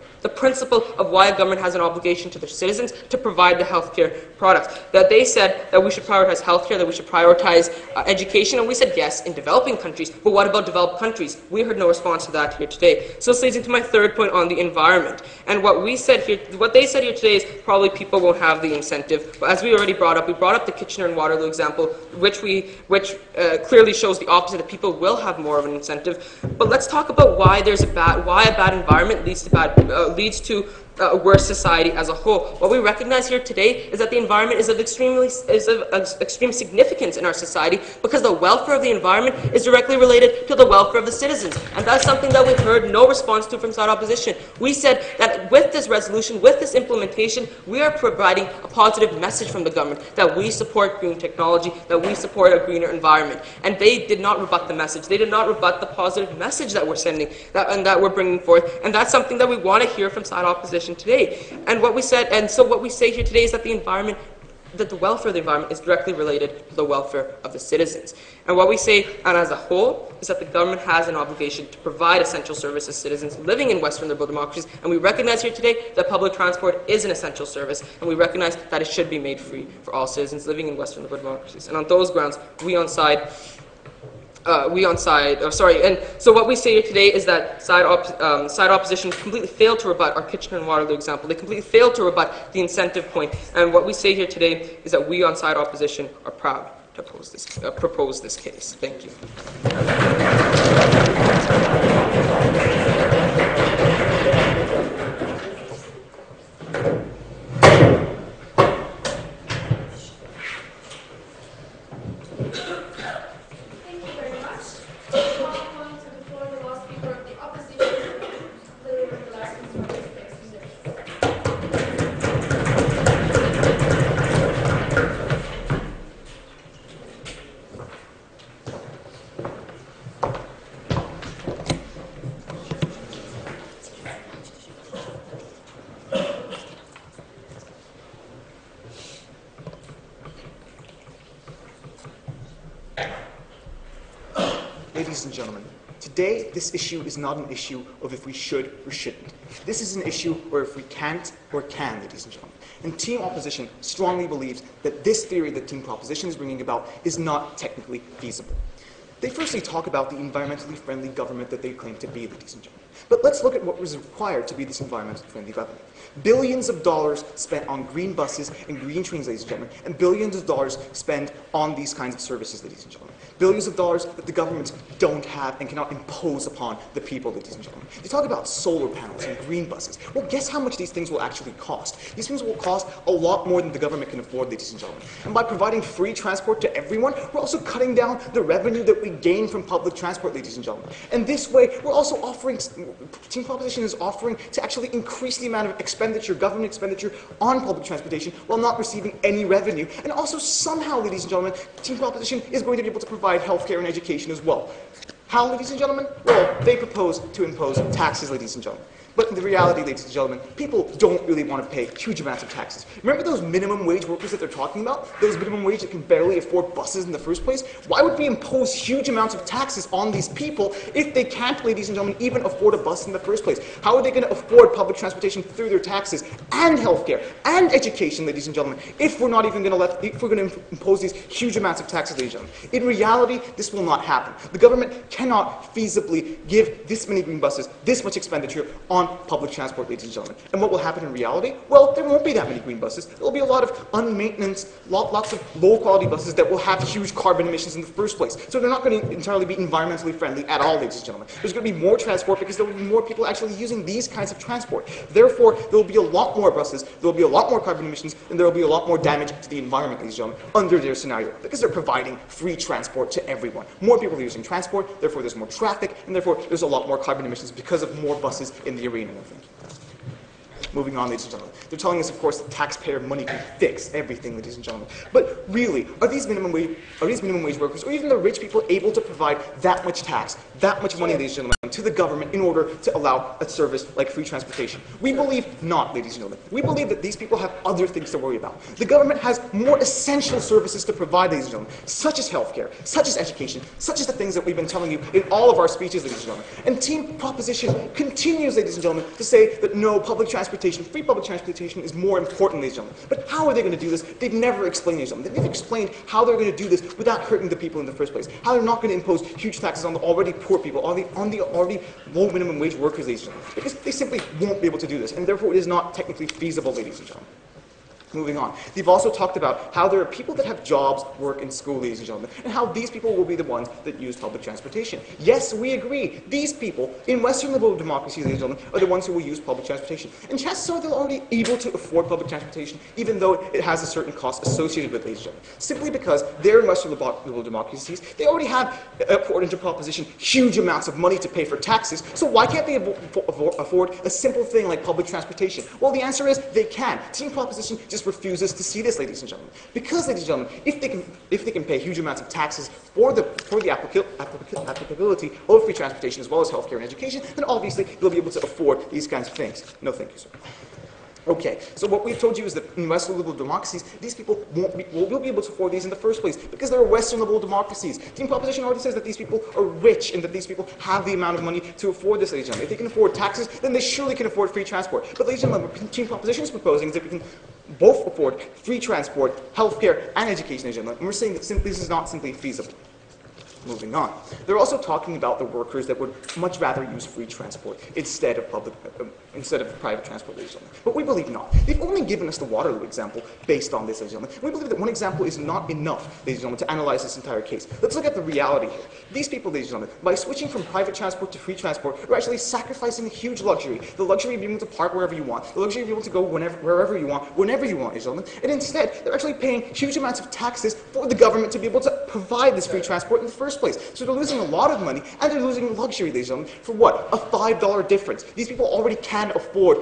of why a government has an obligation to their citizens to provide the healthcare products. That they said that we should prioritize healthcare, that we should prioritize education, and we said yes in developing countries, but what about developed countries? We heard no response to that here today. So this leads into my third point on the environment. And what they said here today is probably people won't have the incentive. But as we already brought up, the Kitchener and Waterloo example, which clearly shows the opposite, that people will have more of an incentive. But let's talk about why a bad environment leads to a worse society as a whole. What we recognize here today is that the environment is of extreme significance in our society because the welfare of the environment is directly related to the welfare of the citizens. And that's something that we've heard no response to from side opposition. We said that with this resolution, with this implementation, we are providing a positive message from the government that we support green technology, that we support a greener environment. And they did not rebut the message. They did not rebut the positive message that we're sending and that we're bringing forth. And that's something that we want to hear from side opposition today. And what we say here today is that the environment that the welfare of the environment is directly related to the welfare of the citizens. And what we say, and as a whole, is that the government has an obligation to provide essential services to citizens living in Western liberal democracies, and we recognize here today that public transport is an essential service, and we recognize that it should be made free for all citizens living in Western liberal democracies. And on those grounds, and so what we say here today is that side opposition completely failed to rebut our Kitchener and Waterloo example. They completely failed to rebut the incentive point. And what we say here today is that we on side opposition are proud to propose this case. Thank you. Ladies and gentlemen, today this issue is not an issue of if we should or shouldn't. This is an issue where if we can't or can, ladies and gentlemen. And Team Opposition strongly believes that this theory that Team Proposition is bringing about is not technically feasible. They firstly talk about the environmentally friendly government that they claim to be, ladies and gentlemen. But let's look at what was required to be this environmentally friendly government. Billions of dollars spent on green buses and green trains, ladies and gentlemen, and billions of dollars spent on these kinds of services, ladies and gentlemen. Billions of dollars that the governments don't have and cannot impose upon the people, ladies and gentlemen. They talk about solar panels and green buses. Well, guess how much these things will actually cost? These things will cost a lot more than the government can afford, ladies and gentlemen. And by providing free transport to everyone, we're also cutting down the revenue that we gain from public transport, ladies and gentlemen. And this way, we're also offering, Team Proposition is offering to actually increase the amount of expenditure, government expenditure on public transportation while not receiving any revenue. And also somehow, ladies and gentlemen, Team Proposition is going to be able to provide healthcare and education as well. How, ladies and gentlemen? Well, they propose to impose taxes, ladies and gentlemen. But in the reality, ladies and gentlemen, people don't really want to pay huge amounts of taxes. Remember those minimum wage workers that they're talking about? Those minimum wage that can barely afford buses in the first place? Why would we impose huge amounts of taxes on these people if they can't, ladies and gentlemen, even afford a bus in the first place? How are they going to afford public transportation through their taxes and healthcare and education, ladies and gentlemen, if we're not even going to impose these huge amounts of taxes, ladies and gentlemen? In reality, this will not happen. The government cannot feasibly give this many green buses, this much expenditure on public transport, ladies and gentlemen. And what will happen in reality? Well, there won't be that many green buses. There will be a lot of unmaintened, lots of low-quality buses that will have huge carbon emissions in the first place. So they're not going to entirely be environmentally friendly at all, ladies and gentlemen. There's going to be more transport because there will be more people actually using these kinds of transport. Therefore, there will be a lot more buses, there will be a lot more carbon emissions, and there will be a lot more damage to the environment, ladies and gentlemen, under their scenario, because they're providing free transport to everyone. More people are using transport, therefore there's more traffic, and therefore there's a lot more carbon emissions because of more buses in the arena. Moving on, ladies and gentlemen. They're telling us, of course, that taxpayer money can fix everything, ladies and gentlemen. But really, are these minimum wage workers, or even the rich people, able to provide that much tax, that much money, ladies and gentlemen, to the government in order to allow a service like free transportation? We believe not, ladies and gentlemen. We believe that these people have other things to worry about. The government has more essential services to provide, ladies and gentlemen, such as healthcare, such as education, such as the things that we've been telling you in all of our speeches, ladies and gentlemen. And Team Proposition continues, ladies and gentlemen, to say that no, public transportation, free public transportation is more important, ladies and gentlemen. But how are they going to do this? They've never explained, ladies and gentlemen. They've never explained how they're going to do this without hurting the people in the first place. How they're not going to impose huge taxes on the already poor people, on the already low minimum wage workers, ladies and gentlemen. Because they simply won't be able to do this, and therefore it is not technically feasible, ladies and gentlemen. Moving on. They've also talked about how there are people that have jobs, work in school, ladies and gentlemen, and how these people will be the ones that use public transportation. Yes, we agree. These people in Western liberal democracies, ladies and gentlemen, are the ones who will use public transportation. And chances are they're already able to afford public transportation, even though it has a certain cost associated with it, ladies and gentlemen. Simply because they're in Western liberal democracies, they already have, according to proposition, huge amounts of money to pay for taxes, so why can't they afford a simple thing like public transportation? Well, the answer is they can. Team Proposition just refuses to see this, ladies and gentlemen. Because, ladies and gentlemen, if they can pay huge amounts of taxes for the applicability of free transportation as well as healthcare and education, then obviously they'll be able to afford these kinds of things. No, thank you, sir. Okay, so what we've told you is that in Western liberal democracies, these people will be able to afford these in the first place because they're Western liberal democracies. Team Proposition already says that these people are rich and that these people have the amount of money to afford this, ladies and gentlemen. If they can afford taxes, then they surely can afford free transport. But ladies and gentlemen, what Team Proposition is proposing is that we can both afford free transport, healthcare, and education, ladies and gentlemen. And we're saying that this is not simply feasible. Moving on. They're also talking about the workers that would much rather use free transport instead of private transport, ladies and gentlemen. But we believe not. They've only given us the Waterloo example based on this, ladies and gentlemen. We believe that one example is not enough, ladies and gentlemen, to analyze this entire case. Let's look at the reality here. These people, ladies and gentlemen, by switching from private transport to free transport, are actually sacrificing a huge luxury. The luxury of being able to park wherever you want. The luxury of being able to go wherever you want, whenever you want, ladies and gentlemen. And instead, they're actually paying huge amounts of taxes for the government to be able to provide this free transport in the first place. So they're losing a lot of money, and they're losing luxury, ladies and gentlemen, for what? A $5 difference. These people already can afford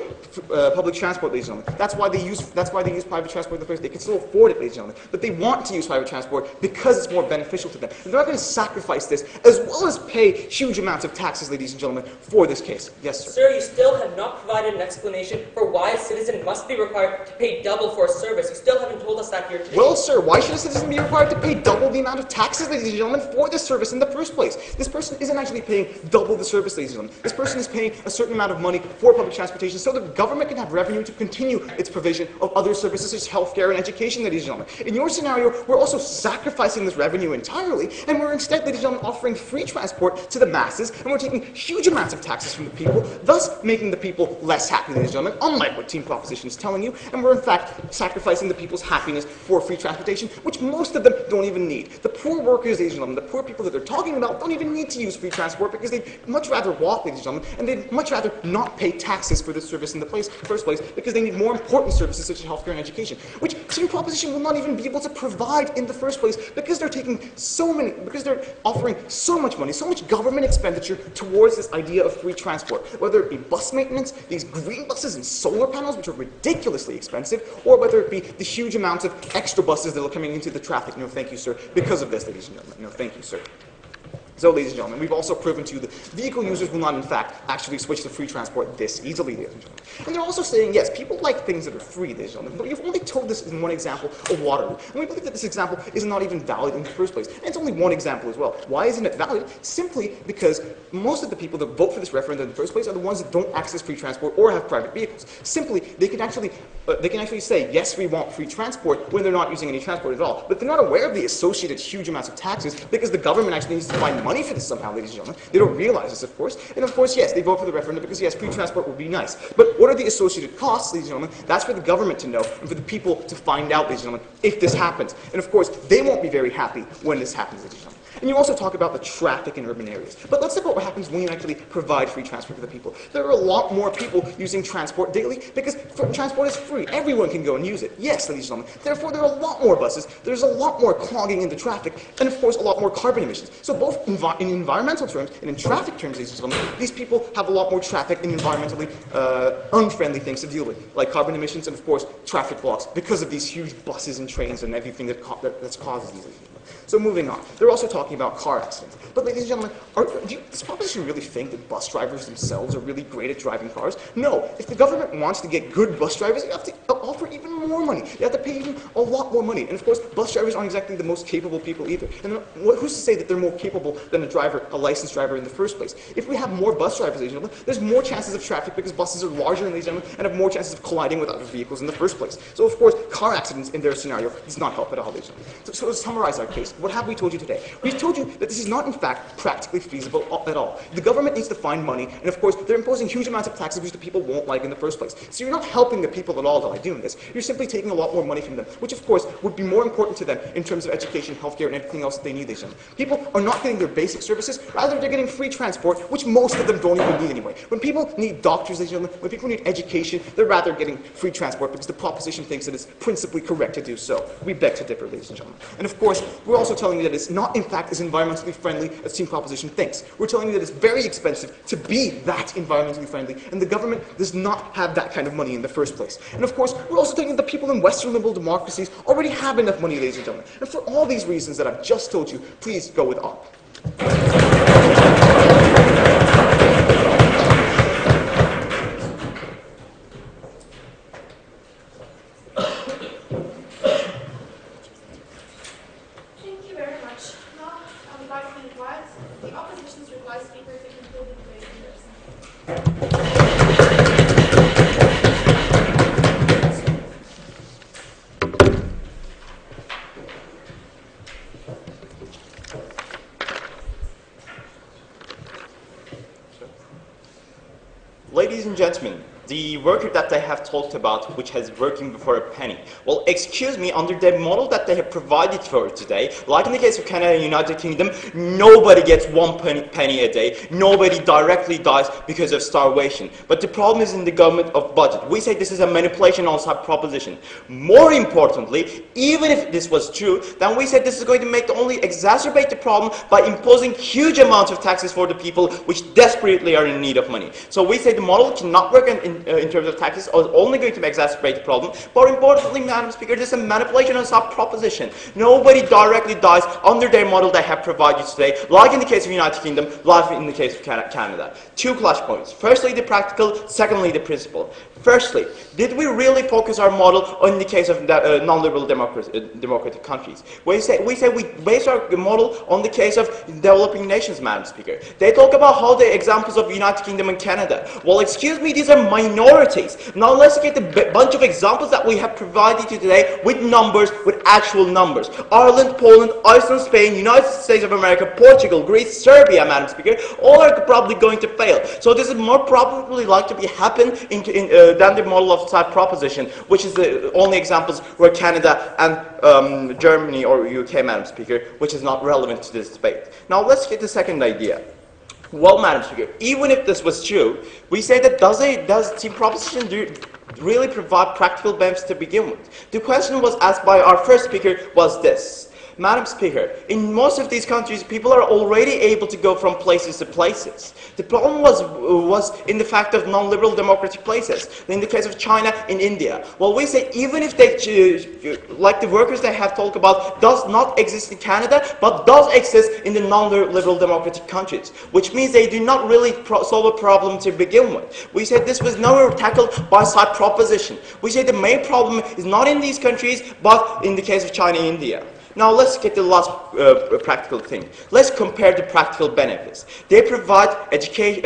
public transport, ladies and gentlemen. That's why they use private transport in the first place. They can still afford it, ladies and gentlemen. But they want to use private transport because it's more beneficial to them. And they're not going to sacrifice this, as well as pay huge amounts of taxes, ladies and gentlemen, for this case. Yes, sir. Sir, you still have not provided an explanation for why a citizen must be required to pay double for a service. You still haven't told us that here today. Well, sir, why should a citizen be required to pay double the amount of taxes, ladies and gentlemen, for this service in the first place? This person isn't actually paying double the service, ladies and gentlemen. This person is paying a certain amount of money for public transportation so the government can have revenue to continue its provision of other services such as healthcare and education, ladies and gentlemen. In your scenario, we're also sacrificing this revenue entirely, and we're instead, ladies and gentlemen, offering free transport to the masses, and we're taking huge amounts of taxes from the people, thus making the people less happy, ladies and gentlemen, unlike what Team Proposition is telling you, and we're in fact sacrificing the people's happiness for free transportation, which most of them don't even need. The poor workers, ladies and gentlemen, the poor people that they're talking about don't even need to use free transport because they'd much rather walk, ladies and gentlemen, and they'd much rather not pay taxes for this service in the first place because they need more important services such as healthcare and education, which Team Proposition will not even be able to provide in the first place because they're offering so much money, so much government expenditure towards this idea of free transport, whether it be bus maintenance, these green buses and solar panels, which are ridiculously expensive, or whether it be the huge amounts of extra buses that are coming into the traffic. No, thank you, sir, because of this, ladies and gentlemen. No, thank you, sir. So, ladies and gentlemen, we've also proven to you that vehicle users will not, in fact, actually switch to free transport this easily, ladies and gentlemen. And they're also saying, yes, people like things that are free, ladies and gentlemen, but you've only told this in one example of Waterloo. And we believe that this example is not even valid in the first place. And it's only one example as well. Why isn't it valid? Simply because most of the people that vote for this referendum in the first place are the ones that don't access free transport or have private vehicles. Simply, they can actually say, yes, we want free transport when they're not using any transport at all. But they're not aware of the associated huge amounts of taxes because the government actually needs to find money for this somehow, ladies and gentlemen. They don't realize this, of course. And of course, yes, they vote for the referendum because, yes, free transport would be nice. But what are the associated costs, ladies and gentlemen? That's for the government to know and for the people to find out, ladies and gentlemen, if this happens. And of course, they won't be very happy when this happens, ladies and gentlemen. And you also talk about the traffic in urban areas. But let's talk about what happens when you actually provide free transport for the people. There are a lot more people using transport daily because transport is free. Everyone can go and use it. Yes, ladies and gentlemen. Therefore, there are a lot more buses. There's a lot more clogging in the traffic. And of course, a lot more carbon emissions. So both in environmental terms and in traffic terms, ladies and gentlemen, these people have a lot more traffic and environmentally unfriendly things to deal with, like carbon emissions and of course, traffic blocks because of these huge buses and trains and everything that's causes these. So moving on, they're also talking about car accidents. But ladies and gentlemen, does this proposition really think that bus drivers themselves are really great at driving cars? No. If the government wants to get good bus drivers, you have to offer even more money. You have to pay even a lot more money. And of course, bus drivers aren't exactly the most capable people either. And who's to say that they're more capable than a licensed driver in the first place? If we have more bus drivers, ladies and gentlemen, there's more chances of traffic because buses are larger, ladies and gentlemen, and have more chances of colliding with other vehicles in the first place. So of course, car accidents in their scenario does not help at all, ladies and gentlemen. So to summarize our case, what have we told you today? We've told you that this is not in fact practically feasible at all. The government needs to find money, and of course, they're imposing huge amounts of taxes which the people won't like in the first place. So you're not helping the people at all by doing this. You're simply taking a lot more money from them, which of course would be more important to them in terms of education, healthcare, and everything else that they need. People are not getting their basic services, rather they're getting free transport, which most of them don't even need anyway. When people need doctors, ladies and gentlemen, when people need education, they're rather getting free transport because the proposition thinks that it's principally correct to do so. We beg to differ, ladies and gentlemen. And of course, we're also telling you that it's not in fact as environmentally friendly as Team Proposition thinks. We're telling you that it's very expensive to be that environmentally friendly, and the government does not have that kind of money in the first place. And of course, we're also telling you that people in Western liberal democracies already have enough money, ladies and gentlemen. And for all these reasons that I've just told you, please go with up. Ladies and gentlemen, the worker that they have talked about, which has working before a penny. Well, excuse me, under the model that they have provided for today, like in the case of Canada and United Kingdom, nobody gets one penny a day. Nobody directly dies because of starvation. But the problem is in the government of budget. We say this is a manipulation on side proposition. More importantly, even if this was true, then we said this is going to make only exacerbate the problem by imposing huge amounts of taxes for the people which desperately are in need of money. So we say the model cannot work in terms of taxes, is only going to exacerbate the problem. But importantly, Madam Speaker, this is a manipulation on sub proposition. Nobody directly dies under their model they have provided today, like in the case of United Kingdom, like in the case of Canada. Two clash points. Firstly, the practical. Secondly, the principle. Firstly, did we really focus our model on the case of non-liberal democratic countries? We say we base our model on the case of developing nations, Madam Speaker. They talk about how the examples of United Kingdom and Canada. Well, excuse me, these are minorities. Now let's get a bunch of examples that we have provided you today with numbers, with actual numbers. Ireland, Poland, Iceland, Spain, United States of America, Portugal, Greece, Serbia, Madam Speaker, all are probably going to fail. So this is more probably likely to be happen than the model of side proposition, which is the only examples where Canada and Germany or UK, Madam Speaker, which is not relevant to this debate. Now let's get the second idea. Well, Madam Speaker, even if this was true, we say that does team proposition really provide practical benefits to begin with? The question was asked by our first speaker was this. Madam Speaker, in most of these countries, people are already able to go from places to places. The problem was in the fact of non-liberal democratic places. In the case of China and India. Well, we say even if they, like the workers they have talked about, does not exist in Canada, but does exist in the non-liberal democratic countries, which means they do not really solve a problem to begin with. We said this was never tackled by side proposition. We say the main problem is not in these countries, but in the case of China and India. Now let's get the last practical thing. Let's compare the practical benefits. They provide education,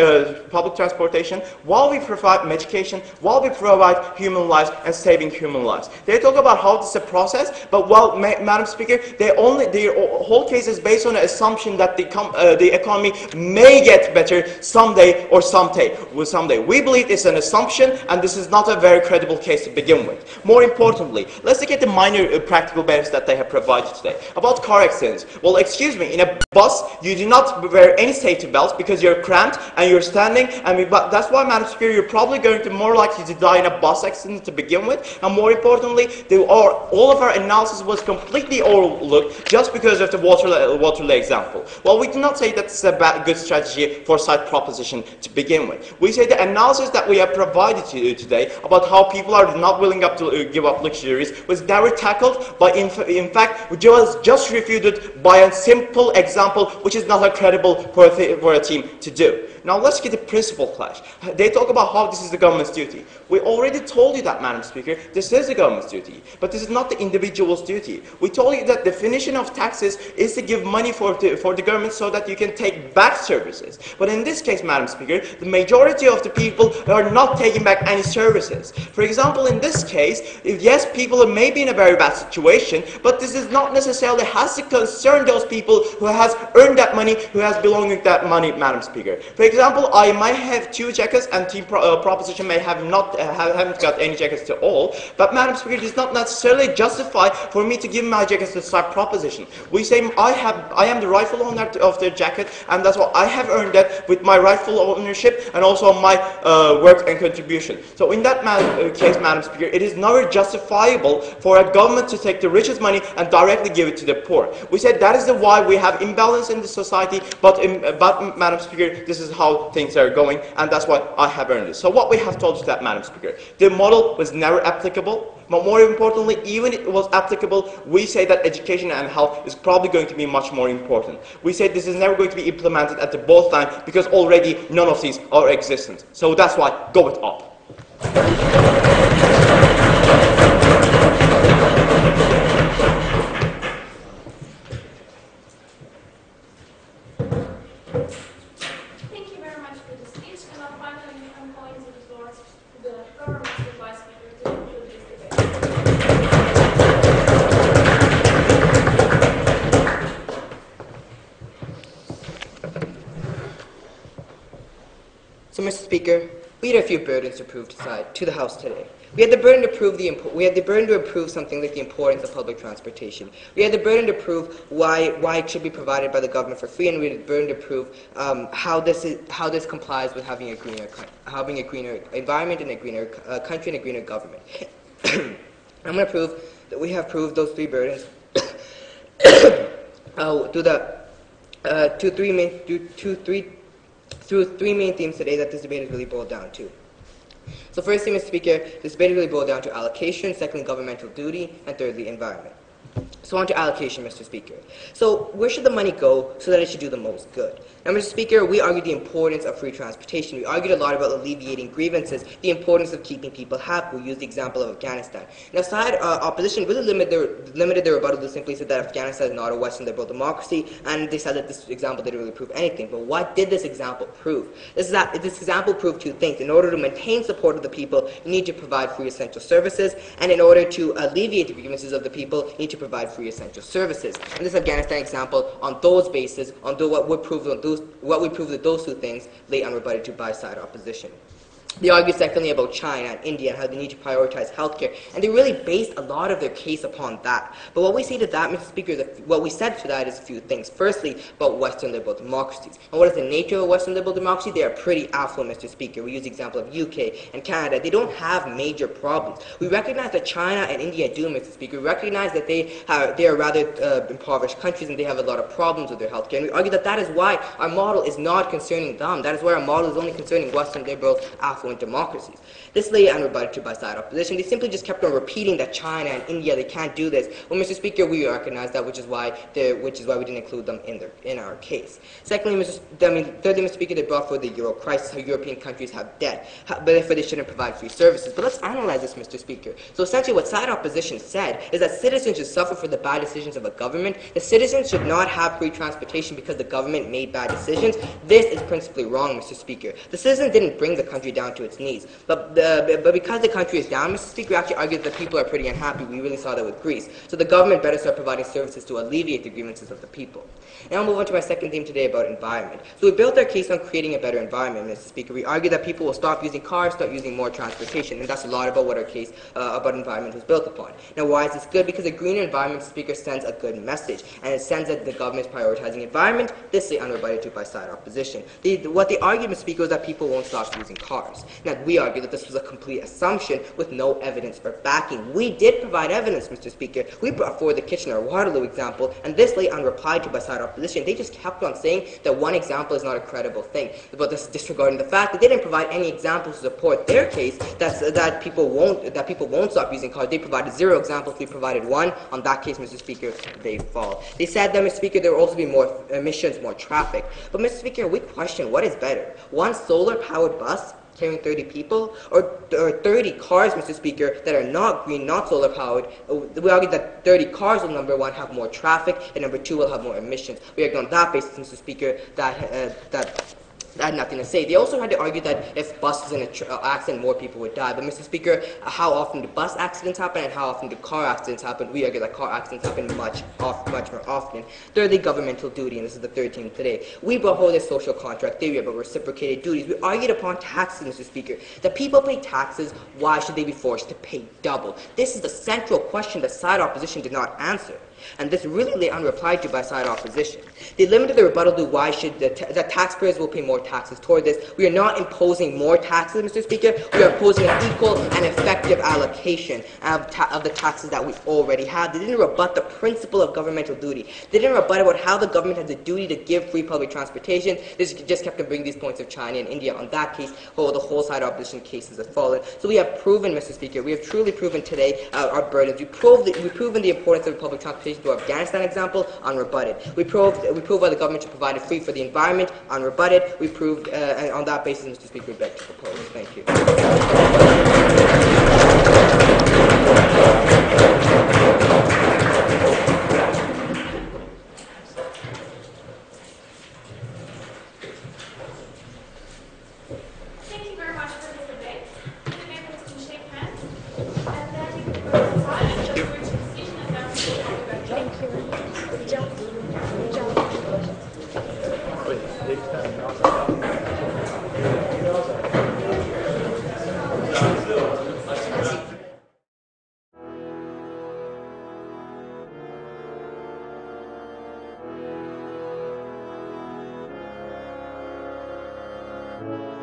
public transportation, while we provide education, while we provide human lives and saving human lives. They talk about how this is a process, but while Madam Speaker, their whole case is based on an assumption that the economy may get better someday or someday. We believe it's an assumption, and this is not a very credible case to begin with. More importantly, let's look at the minor practical benefits that they have provided today. About car accidents. Well, excuse me, in a bus, you do not wear any safety belts because you're cramped and you're standing. But that's why, Madam Speaker, you're probably going to more likely to die in a bus accident to begin with. And more importantly, all of our analysis was completely overlooked just because of the Waterloo example. Well, we do not say that's a good strategy for side proposition to begin with. We say the analysis that we have provided to you today about how people are not willing to give up luxuries was never tackled, but in fact, was just refuted by a simple example which is not credible for a team to do. Now let's get the principle clash. They talk about how this is the government's duty. We already told you that, Madam Speaker, this is the government's duty, but this is not the individual's duty. We told you that the definition of taxes is to give money for the government so that you can take back services. But in this case, Madam Speaker, the majority of the people are not taking back any services. For example, in this case, yes, people may be in a very bad situation, but this is not necessarily has to concern those people who has earned that money, who has belonged to that money, Madam Speaker. For example, I might have 2 jackets and team proposition may haven't got any jackets at all, but Madam Speaker, it is not necessarily justified for me to give my jackets to side proposition. We say I am the rightful owner of the jacket, and that's what I have earned that with my rightful ownership and also my work and contribution. So in that case, Madam Speaker, it is never justifiable for a government to take the richest money and directly give it to the poor. We said that is why we have imbalance in the society, but Madam Speaker, this is how things are going, and that's why I have earned it. So what we have told you that, Madam Speaker, the model was never applicable, but more importantly, even if it was applicable, we say that education and health is probably going to be much more important. We say this is never going to be implemented at the both time because already none of these are existent. So that's why, go it up. Thank you very much for the speech, and now finally So, Mr. Speaker, we had a few burdens to prove to the House today. We had the burden to prove something like the importance of public transportation. We had the burden to prove why it should be provided by the government for free, and we had the burden to prove how this complies with having a greener environment and a greener country and a greener government. I'm going to prove that we have proved those three burdens through three main themes today that this debate has really boiled down to. So firstly, Mr. Speaker, this debate really boiled down to allocation, secondly, governmental duty, and thirdly, environment. So on to allocation, Mr. Speaker. So where should the money go so that it should do the most good? Now, Mr. Speaker, we argued the importance of free transportation. We argued a lot about alleviating grievances, the importance of keeping people happy. We used the example of Afghanistan. Now, side opposition really limited their rebuttal to simply said that Afghanistan is not a Western liberal democracy, and they said that this example didn't really prove anything. But what did this example prove? This example proved two things. In order to maintain support of the people, you need to provide free essential services, and in order to alleviate the grievances of the people, you need to provide free essential services. And this Afghanistan example, on those bases, on what we proved that those two things lay unrebutted to by side opposition. They argued secondly about China and India and how they need to prioritize healthcare, and they really based a lot of their case upon that. But what we say to that, Mr. Speaker, what we said to that is a few things. Firstly, about Western liberal democracies. And what is the nature of a Western liberal democracy? They are pretty affluent, Mr. Speaker. We use the example of UK and Canada. They don't have major problems. We recognize that China and India do, Mr. Speaker. We recognize that they are rather impoverished countries and they have a lot of problems with their healthcare. And we argue that that is why our model is not concerning them. That is why our model is only concerning Western liberal affluent democracies. This lay unrebutted to by side opposition. They simply just kept on repeating that China and India, they can't do this. Well, Mr. Speaker, we recognize that, which is why we didn't include them in our case. Secondly, thirdly, Mr. Speaker, they brought forward the Euro crisis, how European countries have debt, but therefore they shouldn't provide free services. But let's analyze this, Mr. Speaker. So essentially what side opposition said is that citizens should suffer for the bad decisions of a government. The citizens should not have free transportation because the government made bad decisions. This is principally wrong, Mr. Speaker. The citizens didn't bring the country down to its knees. But because the country is down, Mr. Speaker, we actually argued that people are pretty unhappy. We really saw that with Greece. So the government better start providing services to alleviate the grievances of the people. Now I'll move on to my second theme today about environment. So we built our case on creating a better environment, Mr. Speaker. We argued that people will stop using cars, start using more transportation, and that's a lot about what our case about environment was built upon. Now why is this good? Because a greener environment, Mr. Speaker, sends a good message, and it sends that the government is prioritizing environment. This is unrebutted to by side opposition. What they argued, Mr. Speaker, was that people won't stop using cars. Now we argue that this was a complete assumption with no evidence or backing. We did provide evidence, Mr. Speaker. We brought forward the Kitchener-Waterloo example, and this lay unreplied to by side opposition. They just kept on saying that one example is not a credible thing, but this disregarding the fact that they didn't provide any examples to support their case that people won't stop using cars. They provided 0 examples. We provided 1. On that case, Mr. Speaker, they fall. They said that, Mr. Speaker, there will also be more emissions, more traffic. But, Mr. Speaker, we question what is better: one solar-powered bus carrying 30 people, or 30 cars, Mr. Speaker, that are not green, not solar powered. We argue that 30 cars will, number 1, have more traffic, and number 2, will have more emissions. We argue on that basis, Mr. Speaker, that had nothing to say. They also had to argue that if bus was in an accident, more people would die. But, Mr. Speaker, how often do bus accidents happen and how often do car accidents happen? We argue that car accidents happen much more often. Thirdly, governmental duty, and this is the third theme today. We brought forward this social contract theory about reciprocated duties. We argued upon taxes, Mr. Speaker. That people pay taxes, why should they be forced to pay double? This is the central question that side opposition did not answer. And this really lay unreplied to by side opposition. They limited the rebuttal to why should that taxpayers will pay more taxes toward this. We are not imposing more taxes, Mr. Speaker. We are imposing an equal and effective allocation of the taxes that we already have. They didn't rebut the principle of governmental duty. They didn't rebut about how the government has a duty to give free public transportation. They just kept on bringing these points of China and India. On that case, the whole side opposition cases have fallen. So we have proven, Mr. Speaker, we have truly proven today our burdens. We've proven the importance of public transportation to our Afghanistan example, unrebutted. We proved why the government should provide it free for the environment, unrebutted. We proved, and on that basis, Mr. Speaker, we beg to propose. Thank you. Thank you very much for this debate. The members can shake hands, and then we can go inside and just reach a decision, and then we'll talk about it. Thank you. Good job. Good job. Wait, Thank you.